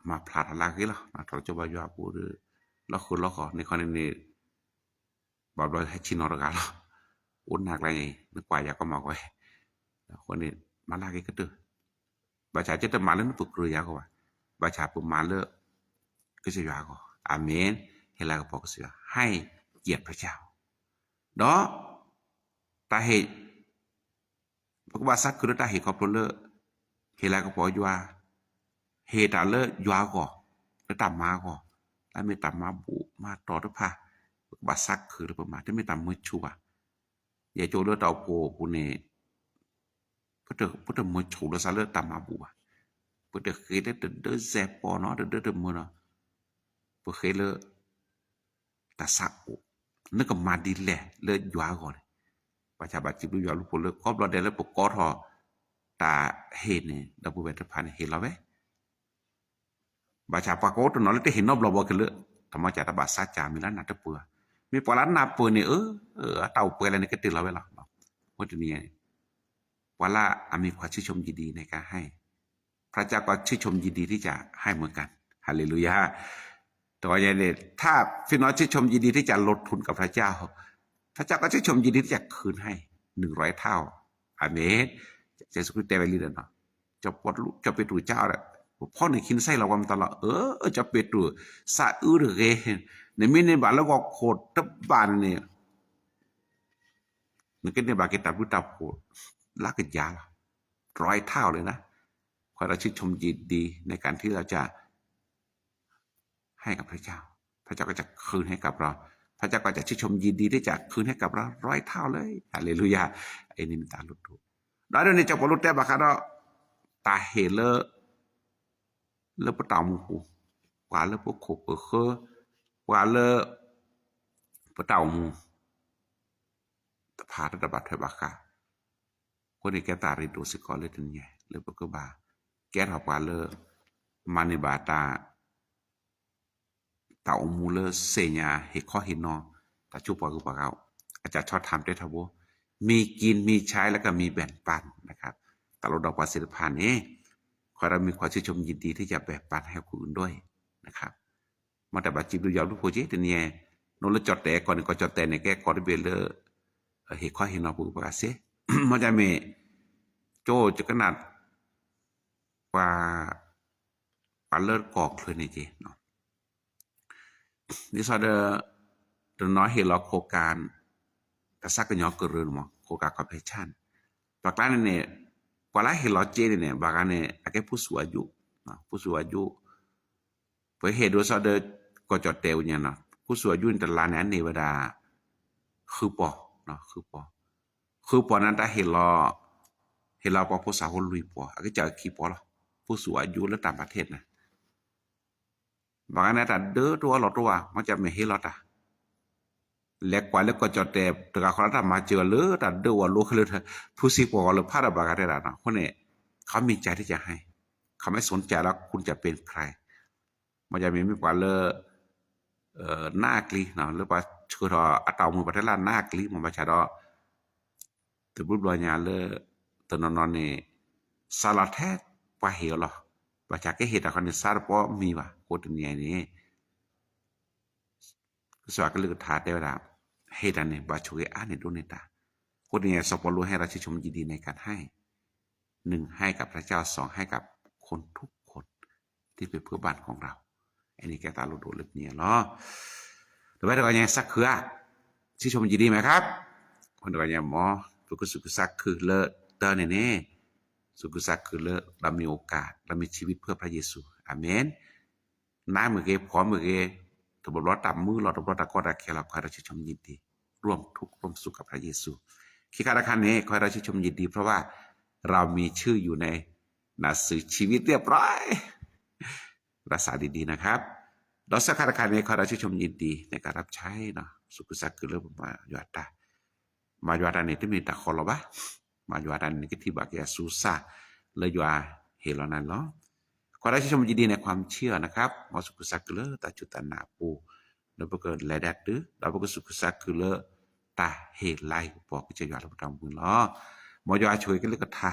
ma pelat lagi lah, nak terus coba jual apa tu, lakuk ni kau ni bawa Cina orang lah, nak lagi, nak kuaya kau makan, kau ni malah lagi ke tu, baca je tu malah ni pukul ya kau, baca pun malah kesejuan kau, amin, helak kau kesejuan, hai เกียรติพระเจ้าเนาะตาเหตุพระบาสักคือตาเหตุขอบพระเลเฮลาก็พออยู่ว่าเฮ เหตุอะไรยัวก่อแล้วตามมาก่อแล้วไม่ตามมาบุมาต่อทุกผ้าบาซักคือหรือประมาณที่ไม่ตามมือชัวอย่าโจเลือดเอาโปปุเนพุทธมือชูแล้วซาเลือดตามมาบุพุทธเคยได้เดินแซปอเนาะเดินมือเนาะพุทธเคยเลยตาสักอุนึกกับมาดีแหละเลยยัวก่อนประชาบาจิบุยาลุพลเลยครอบเราเดินแล้วปกกอทอตาเห็นเนี่ยดับเบิลเวทพันเห็นแล้วไหมบาชาปากโอตัวนอลที่เห็นนอบเราบอกกันเลยธรรมจักรบาสัจจามีแล้วนัดเปื่อมีปลาหน้าเปื่อเนี่ยเต่าเปื่ออะไรนี่ก็ติดเราไว้หรอกว่าตัวนี้ว่าละมีความชื่นชมยินดีในการให้พระเจ้าก็ชื่นชมยินดีที่จะให้เหมือนกันฮาเลลูยาตัวอย่างนี้ถ้าพี่น้องชื่นชมยินดีที่จะลดทุนกับพระเจ้าพระเจ้าก็ชื่นชมยินดีที่จะคืนให้100 เท่าอาเมนเจสุคริสต์เตเวลีเนาะจะปดจะไปดูเจ้าแหละพ่อในคินไส้เราวันตลอดจะไปดูสะอื้อหรือไงในมินในบ้านแล้วก็โคตรทับบานเนี่ยนึกในบ้านกิตาบุตรโคตรลักยา100 เท่าเลยนะขอเราชื่นชมยินดีในการที่เราจะให้กับพระเจ้าพระเจ้าก็จะคืนให้กับเราพระเจ้าก็จะชื่นชมยินดีที่จะคืนให้กับเรา100 เท่าเลยฮาเลลูยาไอ้นี่มันตาลุดดูแล้วเดี๋ยวนี้จะปลุกแต่บักคาร์ตาเฮเลแล้วปะตามูหูกว่าแล้วพวกโคเปอร์เคกว่าแล้วปะตามูพาระดับเทบักคาคนนี้แกตาริดูสิกอเลยถึงไงแล้วพวกก็บาแกถอกว่าเลยมาในบาตาตาอมูเลเสียเหตุข้อเห็นนอแต่ชุบปากคือปากเอาอาจารย์ชอบทำได้ทว่ามีกินมีใช้แล้วก็มีแบ่งปันนะครับตลอดดอกว่าศิลปะนี้ขอเรามีความชื่นชมยินดีที่จะแบ่งปันให้คนอื่นด้วยนะครับมาแต่บัจจิบดูยาวลูกโพจิตเนี่ยโน้ตจอดแต่ก่อนก็จอดแต่ในแก่ก่อนที่เบลเลอร์เหตุข้อเห็นนอปุกปากเสียมันจะมีโจจะขนาดว่าปาเลิศกอกเลยนี่จีเนาะนี่ซอเดอร์น้อยเห็นเราโครงการกระซักกระยอกกระเรือนมั้งโครงการคอร์ปอเรชั่นปากร้านเนี่ยกว่าละเห็นเราเจเนี่ยบางอันเนี่ยอาจจะผู้สูงอายุผู้สูงอายุเพื่อเหตุโดยซอเดอร์ก็จอดเตวเนี่ยเนาะผู้สูงอายุแต่ละนั้นในเวลาคือปอเนาะคือปอนั้นถ้าเห็นเราปอผู้สาวลุยปออาจจะขี้ปอหรอผู้สูงอายุแล้วต่างประเทศนะบางอันนั้นแต่เด้อตัวหลอดตัวมันจะไม่เห็นหรอกอ่ะเล็กกว่าแล้วก็จอดแต่ตระเขาทำมาเจอเลยแต่เดือดลูกเลยผู้สิบกว่าเลยพลาดบางอะไรล่ะนะคนนี้เขามีใจที่จะให้เขาไม่สนใจแล้วคุณจะเป็นใครมันจะมีกว่าเลยหน้ากลีเนาะหรือว่าเชื่อว่าอัตรามือประเทศละหน้ากลีมันไม่ใช่หรอกแต่บุญบริญญาเลยตัวนอนนี่สารแท้ว่าเหี้ยหรอว่าจากเหตุการณ์สารเพราะมีว่ะโคตรเนี่ยนี่สวัสดิ์ก็เลยท้าได้ว่าเหตุนี้บาช่วยอ่านในดูในตาคนนี้สปอรู้ให้เราชื่นชมยินดีในการให้1ให้กับพระเจ้า2ให้กับคนทุกคนที่เป็นเพื่อบ้านของเราอันนี้แกตาลุดเล็บเนี่ยเนาะหรือว่าตัวนี้สักคือชื่นชมยินดีไหมครับคนตัวนี้หมอตัวก็สุขสักคือเลอะเตอร์เนี่ยสุขสักคือเลอะเรามีโอกาสเรามีชีวิตเพื่อพระเยซูอาเมนน้ำมือเก็บพร้อมมือเก็บถ้าบอกว่าตับมือเราต้องตะกอตะแคเราคอยเราชื่นชมยินดีร่วมทุกข์ร่วมสุขกับพระเยซูคิดการคันนี้คอยเราชื่นชมยินดีเพราะว่าเรามีชื่ออยู่ในหนังสือชีวิตเรียบร้อยรักษาดีๆนะครับเราสักการคันนี้คอยเราชื่นชมยินดีในการรับใช้เนาะสุขสักคือเรื่องมาอยู่อัตตามาอยู่อัตตาเนี่ยที่มีตะคอเราปะมาอยู่อัตตานี่ก็ที่บักยาซูซาเลยอยู่เฮลนั้นเนาะขอได้ชมยินดีในความเชื่อนะครับมาสุขสักคือเลตาจุตานาปูแล้วก็เกิดแลดัดดื้อเราก็สุขสักคือเลตาเฮไลบอกจะยอดเราทำบุญล้อมอยาช่วยกันเลยก็ท่า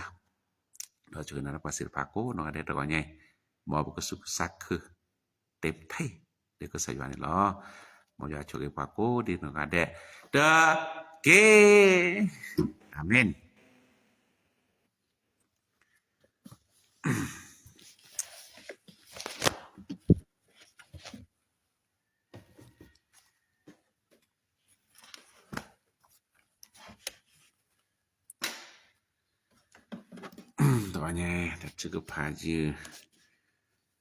เราช่วยนะภาษาพาโก้นอนได้ตัวไงมอก็สุขสักคือเต็มไทยเด็กก็ใส่ยานี่ล้อมอยาช่วยพาโก้ดีนอนได้เด้อเกอาเมนตัวนี้แต่ชื่อก็พาจือ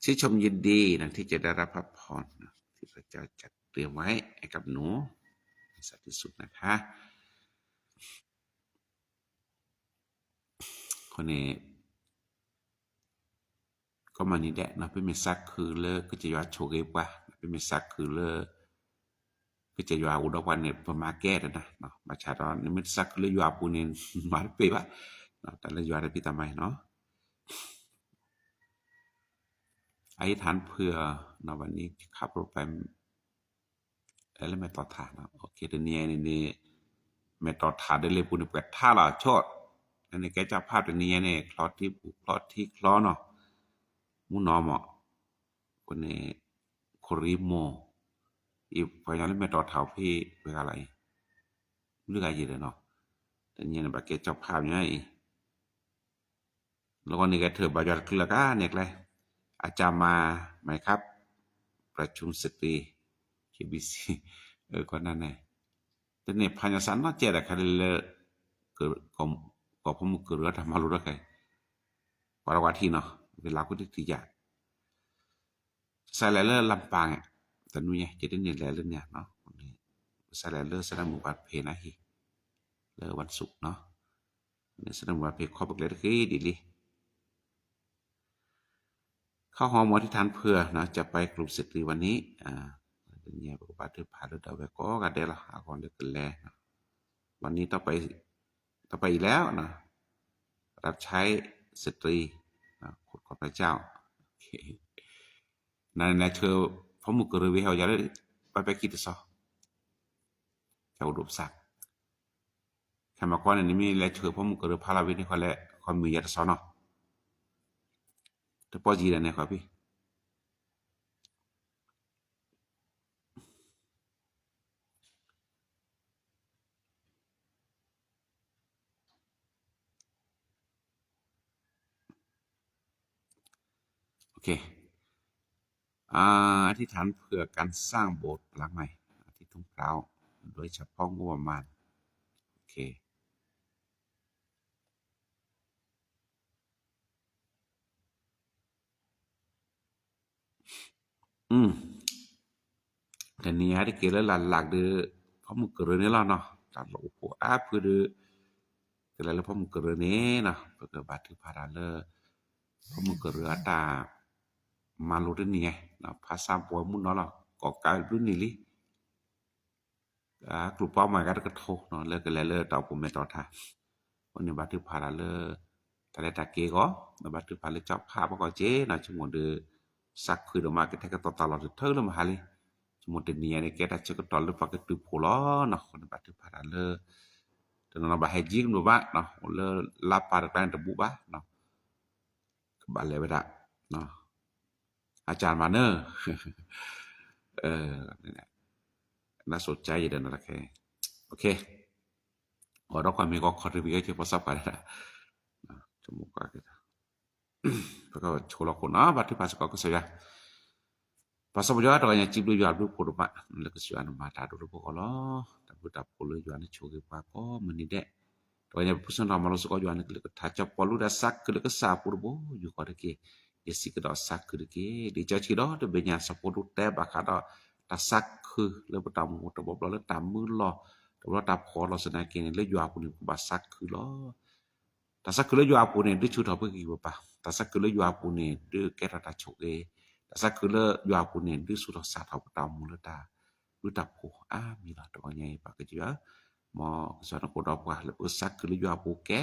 ชื่นชมยินดีนะที่จะได้รับพระพรนะที่พระเจ้าจัดเตรียมไว้ให้กับหนูสัตย์ที่สุดนะคะคนนี้ก็มานี่แหละนะเป็นเมสักคือเลิกก็จะย้อนโชว์เก็บว่าเป็นเมสักคือเลิกก็จะย้อนอุดวันเนี่ยประมาแก้นะเนาะมาชาดอนนี่มันสักเลยย้อนปูนินมาเปะวะเนาะแต่ละย้อนได้พี่ทำไมเนาะอธิษฐานเพื่อเนาะวันนี้ขับรถไปแล้วไม่ต่อทางเนาะโอเคเดี๋ยวนี้นี่ไม่ต่อทางได้เลยปูนิเปิดท่าละชดอันนี้แกจะพาดเดี๋ยวนี้เนี่ยคลอดที่คลอดที่คลอเนาะมุนนอมอ่ะคนนี้โคริโมอีพยายามไม่ต่อเท้าพี่เป็นอะไรเรื่องอะไรเลยเนาะแต่เนี่ยแบบแกจะพาพยังไงแล้วก็นี่แกเถอะบายอดคือละก้าเนี่ยเลยอาจารย์มาไหมครับประชุมสตรี KBC คนนั้นไงแต่เนี่ยพญาสันน่าเจอกันเลยเกิดก็ผมเกิดทำมารู้ได้ไงวันที่เนาะเวลาก็ที่จะใส่แล้วลำปางอ่ะแต่นู่นเนี่ยจะได้เนี่ยแล้วเนี่ยเนาะใส่แล้วแสดงมุบัติเพนะฮีแล้ววันศุกร์เนาะเนี่ยแสดงมุบัติเพข้อบอกเลยคือดีเลยข้าวหอมหมอที่ทานเพื่อนะจะไปกลุ่มสตรีวันนี้เนี่ยบอกว่าเธอพาเราไปก็กันได้ละก่อนเด็กกันแล้ววันนี้ต้องไปอีกแล้วนะรับใช้สตรีนะคุณพระเจ้านั่นแหละเธอพระมุกเรือวิหารยาเลยไปคิดซะจะอุดมศักดิ์แค่มาก่อนนี้มีแล้วเธอพระมุกเรือพาราวินเขาแหละเขามียาสอนเนาะแต่พอจีนเนี่ยครับพี่โอเคอธิษฐานเพื่อการสร้างโบสถ์หลังใหม่ที่ทุ่งพร้าวโดยเฉพาะงบประมาณโอเคแต่นี่ฮะที่เกิดแล้วหลักเดือพระมุกเรือนี่แล้วเนาะจากโลกเพื่อเดือแต่แล้วพระมุกเรือนี้เนาะเพื่อบาทถือพาราเลอพระมุกเรือตามาลุดนี่ไงนะภาษาบัวมุนเนาะหรอก็กลายรุ่นนี้ลิกลุ่มเป้าหมายก็กระทบเนาะเลิกกันแล้วต่อผมไม่ต่อท่าวันนี้บาทถือพาราเลอแต่ละตะเกียก็บาทถือพาราเจ้าภาพก็เจ๊นะชั่วโมงเดือสักคือเดมาก็แท้ก็ต่อตลอดเท่าเลยมาฮาเลยชั่วโมงเดือนนี้เนี่ยแกได้เจอก็ตอนเลือกปากก็ตือโผล่เนาะคนบาทถือพาราเลอแต่เราbahaya jing do ba no le lapar kan tebu ba no bale beda no อาจารย์มาเนอร์น่าสนใจเดินอะไรโอเคเราความมีก็คอร์ดิบิก็จะประสบกันนะจมูกก็แล้วก็โชว์เราคนบัตรที่ภาษาก็เสียภาษาบุญยอดเราอย่างจีบดูยอดดูโคตรมาแล้วก็ส่วนมาตาดูดูพวกเราแต่บุตรพลยอดนี่โชว์กี่ปากก็มันนี่เด็เราอย่างผู้สนเราสุกยอดนี่ก็ถ้าจะพอรู้ได้สักก็เลยก็สาปุรโบอยู่ก็ได้กี่ya si kedok sak ke deke di caci do de benya sapuru te bakado ta sak ke le betamu to bob le tamu lo to lo tap kho lo sena ke le yo apu ni ba sak ke lo ta sak ke le yo apu ni de chu tho pe ki ba ta sak ke le yo apu ni de ke ta chu e ta sak ke le yo apu ni de su tho sa tho tamu le ta lu tap ko mi la to nyai ba ke ju mo so na ko do pa le sak ke le yo apu ke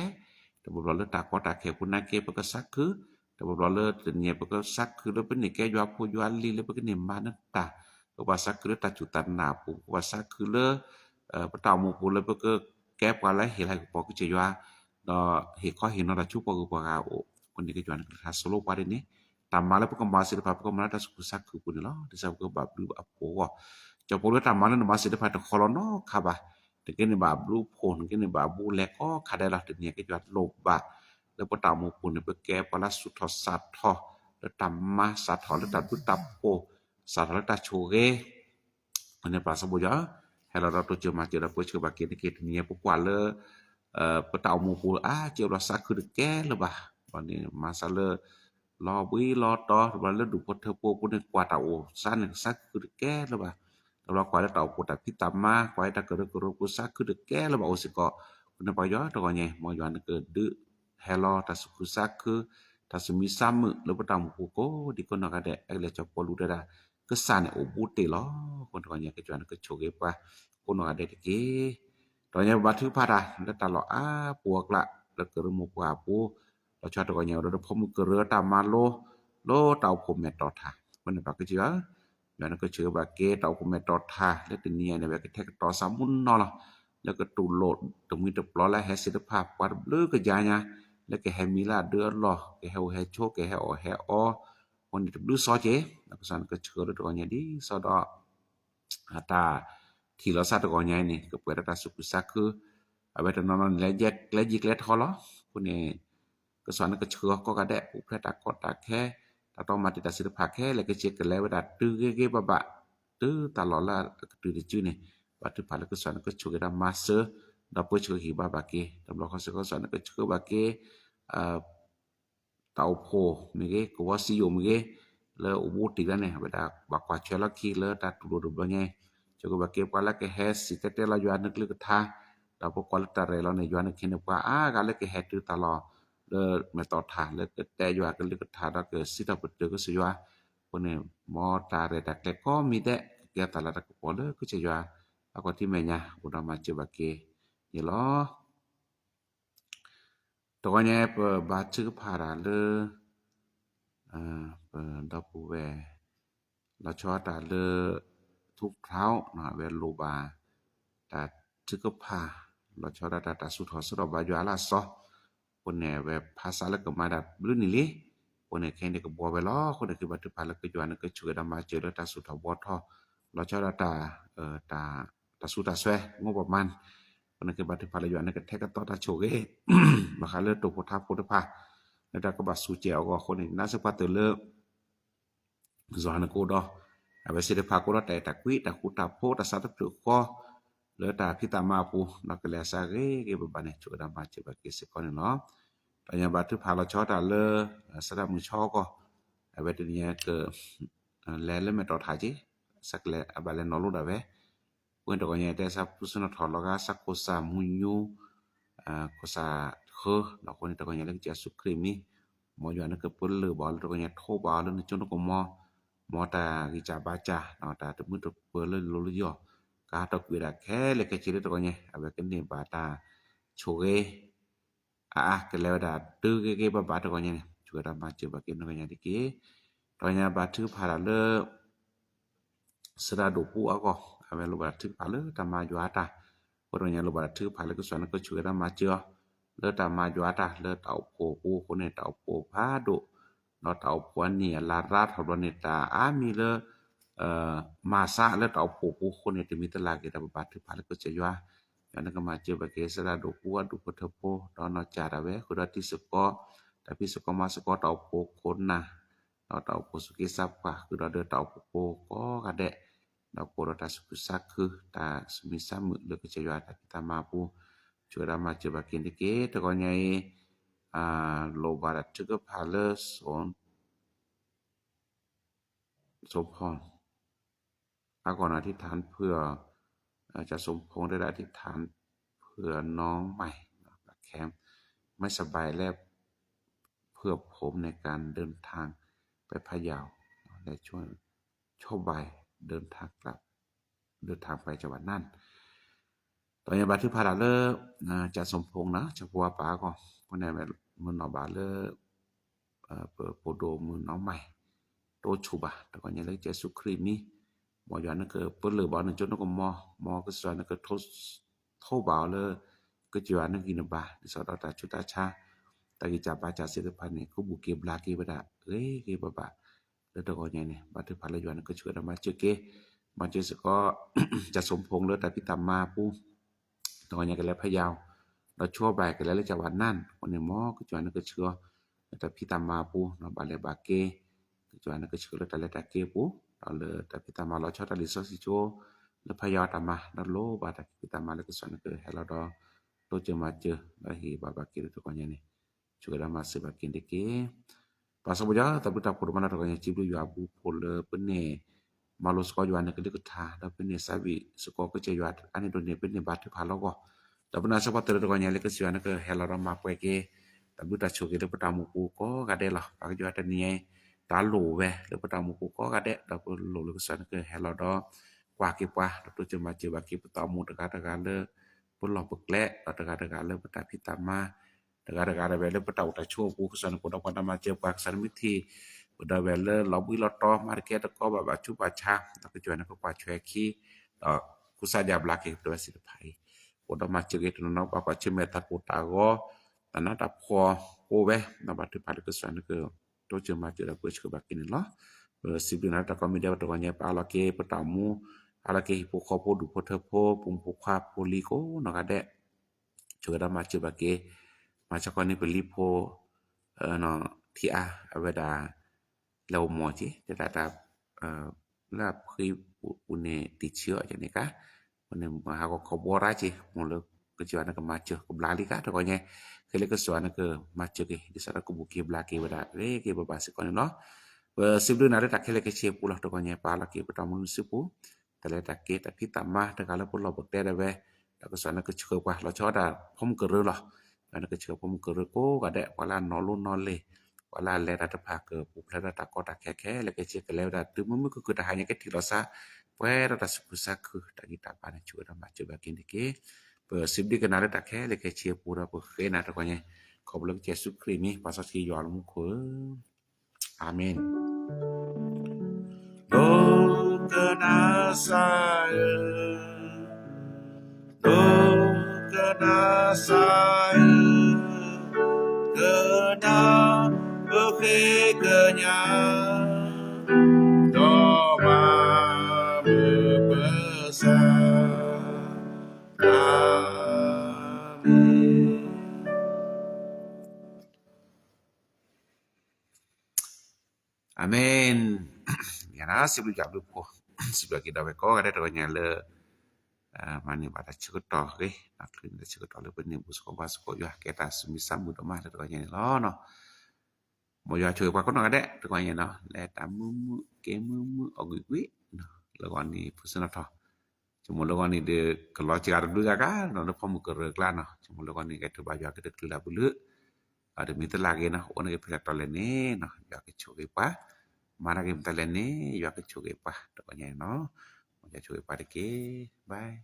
to bob le ta ko ta ke pu na ke pa ka sak keแต่บอกเราเลิศเนี่ยพวกซักคือเราเป็นเนี่ยแกยอพูยวนลีแล้วพวกเนี่ยมานั่นตาพวกว่าซักคือตาจุตันหนาปูว่าซักคือเลประตามูปูแล้วพวกแก้ปอะไรเหตุอะไรก็บอกก็จะว่าเหตุข้อเห็นเราชุบปกปกาโอคนนี้ก็ยวนทัศโลกว่าเดี๋ยวนี้ตามมาแล้วพวกมาศิลปะพวกมาแล้วสุขซักคือปุ่นเนาะที่ซักก็แบบรูปอัปโปจะพูดว่าตามมาแล้วมาศิลปะตะคอร์นอค่ะบ่าแต่ก็ในแบบรูปโพนก็ในแบบบูเล็กก็ขาได้ละเดี๋ยวนี้ก็ยวนโลบบ่าแล้วพอตามมูปุนเนี่ยไปแก้ปลาสุดทอสัตทอแล้วตามมาสัตทอแล้วตัดบุตับโปสัตทอแล้วตัดโชเกอันนี้ปลาสมุยะให้เราตัวเจอมาเจอเราไปเจอบักเกตเกตเนี่ยพวกว่าเลยพอตามมูปุนเจอเราสักคือแก้หรือเปล่าวันนี้มาซาเล รอบุยรอต่อว่าแล้วดูพอเธอโปปุนกว่าตาโอซันซักคือแก้แล้วว่าแล้วกว่าตาโปตะพิตามากว่าตะกระกระกุซักคือแก้แล้วว่าโอสิก็คุณปายอตะก็ไงมอยอนเกิดดื้อเฮลอตะสุกุซักคือตะสมีซ้ำแล้วบ่ตามกูโกดิคนนกะแดไอ้เลจะปอลูดาก็ซานโอบูเตลอคนก็ไงก็จวนก็โชเกป่ะคนนกะแดเกตอนนี้บัดถือพาดาแล้วตลอดปวกละแล้วก็รมุกว่าปูเราชอบตัวเนี่ยเราพมกเรือตามมาโลเตาผมแม่ตอทามันบักก็เจือแล้วก็เชื่อว่าเกเตาผมแม่ตอทาแล้วตัวเนี่ยเนี่ยก็แท้ก็ต่อสามุนเนาะล่ะแล้วก็ตูโหลดตรงมีตะปลอและให้ศิลภาพวัดเลือก็ยาเนี่ยแล้วก็ให้มีลาเดือลอก็ให้โชคก็ให้ออคนที่ดูซอเจแล้วก็สันก็เชื่อตัวเนี่ยดีซอดอตาที่เราสัตว์ก็เนี่ยนี่ก็เปิดตาสุขสักคือเอาไว้ตอนนั้นแล้วแยกแล้วยิกแล้วทอลอคนนี้ก็สอนก็เชื่อก็กระแดะอุพระตากตาแค่ถ้าต้องมาติดศิลปะแค่แล้วก็เช็คกันแล้วว่าตื้อเก้บะตื้อตลอดละตื้อได้ชื่อนี่ว่าตื้อผ่านแล้วก็สอนก็ช่วยกันมาสเตอร์ดับเบิลช่วยหิบาบาเกตำรวจเขาสอนก็ช่วยบาเกเตาโพมีเกก็ว่าสิโยมีเกแล้วอุบุติกันเนี่ยเวลาบักว่าเชลคีแล้วตาตุรุบะเนี่ยช่วยบาเกว่าแล้วก็เฮสสิเตละยานนึกลึกทาเราพวกควอลิตาเรลในยานนึกเห็นว่ากาแล้วก็เฮตื้อตลอดมาต่อทานแล้วแต่อยู่กันลึกทาแล้วก็สิตาปตึก็สิว่าคนนี้มอตาเรตแต่ก็มีแต่เกียตลาดก็พอเลยก็จะว่าแล้วก็ที่แม่ญาอุดามาเจบาเกนี่ลอตัวเนี่ยบาชื่อพาราเลดอปูแวเราชอตาเลทุกเท้านะเวโลบาตาชื่อก็พาเราชอตาสุทอสุรบายาลาซอคนเนี่ยเวภาษาแล้วก็มาดับรุ่นนี่ลิคนเนี่ยแค่นี้ก็บ่ไว้ล้อคนเนี่ยคือบัดพาแล้วก็จวนก็ช่วยดามาเจอตาสุทอบ่ทอเราชอตาสุตาแซงบประมาณคนนั้นคือบัดพาแล้วอยู่อันนั้นก็แท้ก็ต่อตาโชเกมาคาเลตโพธาโพธพาแล้วก็บัดสุเจก็คนนี้น่าสปาเตเลซอนโกดเอาไปสิได้พาโกดแต่ตะกุยตะคุตาโพตะสัตตุก็เลตาพิตามาปูนักเลสาเกเกบบันจุดามาเจบกิสิกอนเนาะตอนยาบัดพาเราชอตาเลสระมือชอก็เอาไปตัวนี้ก็แลเลเมตอทาจิสักแลอบาเลนอลุดาเวเพิ่นตก็เนี่ยแต่ซับพุสนทอลกาสักโกซามุญญูโกซาเคเราคนตก็เนี่ยเรื่องจะสุครีมีหมออยู่อันนั้นก็เปิ้นเลยบ่ตก็เนี่ยโทบ่แล้วจนก็มอตากิจาบาจาเนาะตาตมือตเปิ้นเลยโลลยอกาตกวิดาแค่เลยก็จิตตก็เนี่ยเอาไปกันนี่บาตาโชเกก็แล้วดาตื้อเกบาตก็เนี่ยช่วยรามาเจบกินก็เนี่ยดิเกตอนเนี่ยบาถือพาเลสระดูปูก็เอาไว้ลบาถือพาเลตามาอยู่อาตาคนเนี่ยลบาถือพาเลก็สอนก็ช่วยรามาเจอเลตามาอยู่อาตาเลเตาโพปูคนเนี่ยเตาโพพาดุเนาะเตาพวนเนี่ยลาราดหบเนตามีเลมาซะเลเตาโพปูคนเนี่ยจะมีตลาดเกตบาถือพาเลก็จะอยู่อันนั้นก็มาเจอบาเกสระดูปูดูปทโพตอนจาระเวคุดติสก็แต่พิสก็มาสก็เตาโพคนนะเราเตาโพสุกิสัพกะคือเราเดินเตาโพก็กะแดะเราโพรตาสุกุสักคือตาสมิสามเลก็จะอยู่ตาพิตามาปูช่วยรามาเจบาเกนดิเกตก็ใหญ่โลบารัตก็พาเลสมพรก่อนอธิษฐานเพื่อจะสมพงษ์ได้อธิษฐานเพื่อน้องใหม่แคมไม่สบายและเพื่อผมในการเดินทางไปพะเยาและช่วยโชบายเดินทางกลับเดินทางไปจังหวัดนั่นตอนนี้บัดที่พาดาเลจะสมพงษ์นะจะพัวป๋าก็คนนั้นมือนอบาเลเปิดโปโดมือน้องใหม่โตชุบะแต่ก็ยังเลยเจสุครีมีหมอย้อนนั่นก็เปิ้นเลยบ่นั่นจนก็มอก็สอนนั่นก็โทบ่าวเลยก็จิว่านั่นกินบาดิสอดตาชุตาชาตะกิจาบาจาศิลพันธ์นี่ก็บุเก็บลาเกบดาเอ้ยเกบะแล้วตะก็ยังนี่บัดถือพาลย้อนก็ช่วยมาเจอเกมาเจอก็ จะสมพงษ์เลยแต่พี่ตามมาปูตอนยังก็แล้วพะเยาเราชั่วบายกันแล้วจังหวัดนั่นคนนี่หมอก็จวนนั่นก็เชื่อแต่พี่ตามมาปูเนาะบาเลบาเกจวนนั่นก็เชื่อแล้วแต่ละตะเกปูเราเลยแต่พี่ตามมาเราชอบตะลิซอสิโจแล้วพะเยาตามมาแล้วโลบาตะพี่ตามมาแล้วก็สอนก็ให้เราดอโตเจอมาเจอแล้วฮีบาบาเกตัวก็ยังนี่ช่วยเรามาสืบกินได้เก Pasal boja tapi tak perlu mana tokanya cibu yu abu pol pene malu sko yu ane kede ketha da pene sabi sko ke ce yu ane do ne pene bat pha lo ko da pena sa patere tokanya le ke si ane ke hela ra ma pwe ke tapi ta choke de pata mu ko ga de la pa ju ata ni ta lo we le pata mu ko ga de da po lo le sa ke hela do kwa ke pa to je ma je ba ke pata mu ta ga le po lo pek le ta ga le pata pitama negara-negara wele petau ta chu ku kesan ko da pada mace paksan mithi pada wele lobi loto market ko ba chu ba cha ta ke juana ko pa chwe ki ku sa ja blake to si pai ko da mace ke no ba pa che meta ko ta go ta na ta pho ko we na ba te pa ke san ke to che mace da ko che ba kin lo si bi na ta ko mi da to nya pa la ke petamu ala ke hipo ko po du po te po pum po kha poli ko na ga de chu da mace ba ke macam kau ni beli po no tia aveda lau mo ji data la pri une ticio aja ni ka une ma ko kobora ji mo le kejuan ke macho ke blali ka to nya kele ke suana ke macho ke di sana ku buki blaki weda le ke babasi ko no sebelum ada tak kele ke che pula to nya pala ke petamu sipu tele tak ke tak kita mah ta kala pun lo bekte da we ta ke suana ke chukau kwa lo cho da phom ke re lo ana ke chukau phom ke re ko ga de pala no lu no le pala le da ta pa ke pu pla da ta ko ta ke le ke che ke le da tu mu ku ta hanya ke ti lo sa pwe da ta su sa ku ta kita pa na chu da ma chu ba kin ke pe sib di ke na ta ke le ke che pu da pu ke na ta ko nya ko blo ke su kri mi pa sa ki yo lu ko amen lo ke na sa lo ke na sa kena bekerja doa berbesar amin amin ya na sebelum jam lupa sebelum kita beko ada tanya le mani pada cerita ke nak kena cerita le benih busko basko ya kita semisal mudah mah tanya lo no mo ya chơi qua có nói đấy tôi coi như nó là tạm mưa cái mưa ở người quý là còn ni phụ nữ thôi cuma lo ni de kalau ciar dulu ya kan nó phong ke regla no cuma lo ni cái thứ ba ya cái thứ là bulu ada mita lagi no ona ke pihak tolene no ya ke choge pa mana ke talene ya ke choge pa to coi như nó ya choge pa de ke bye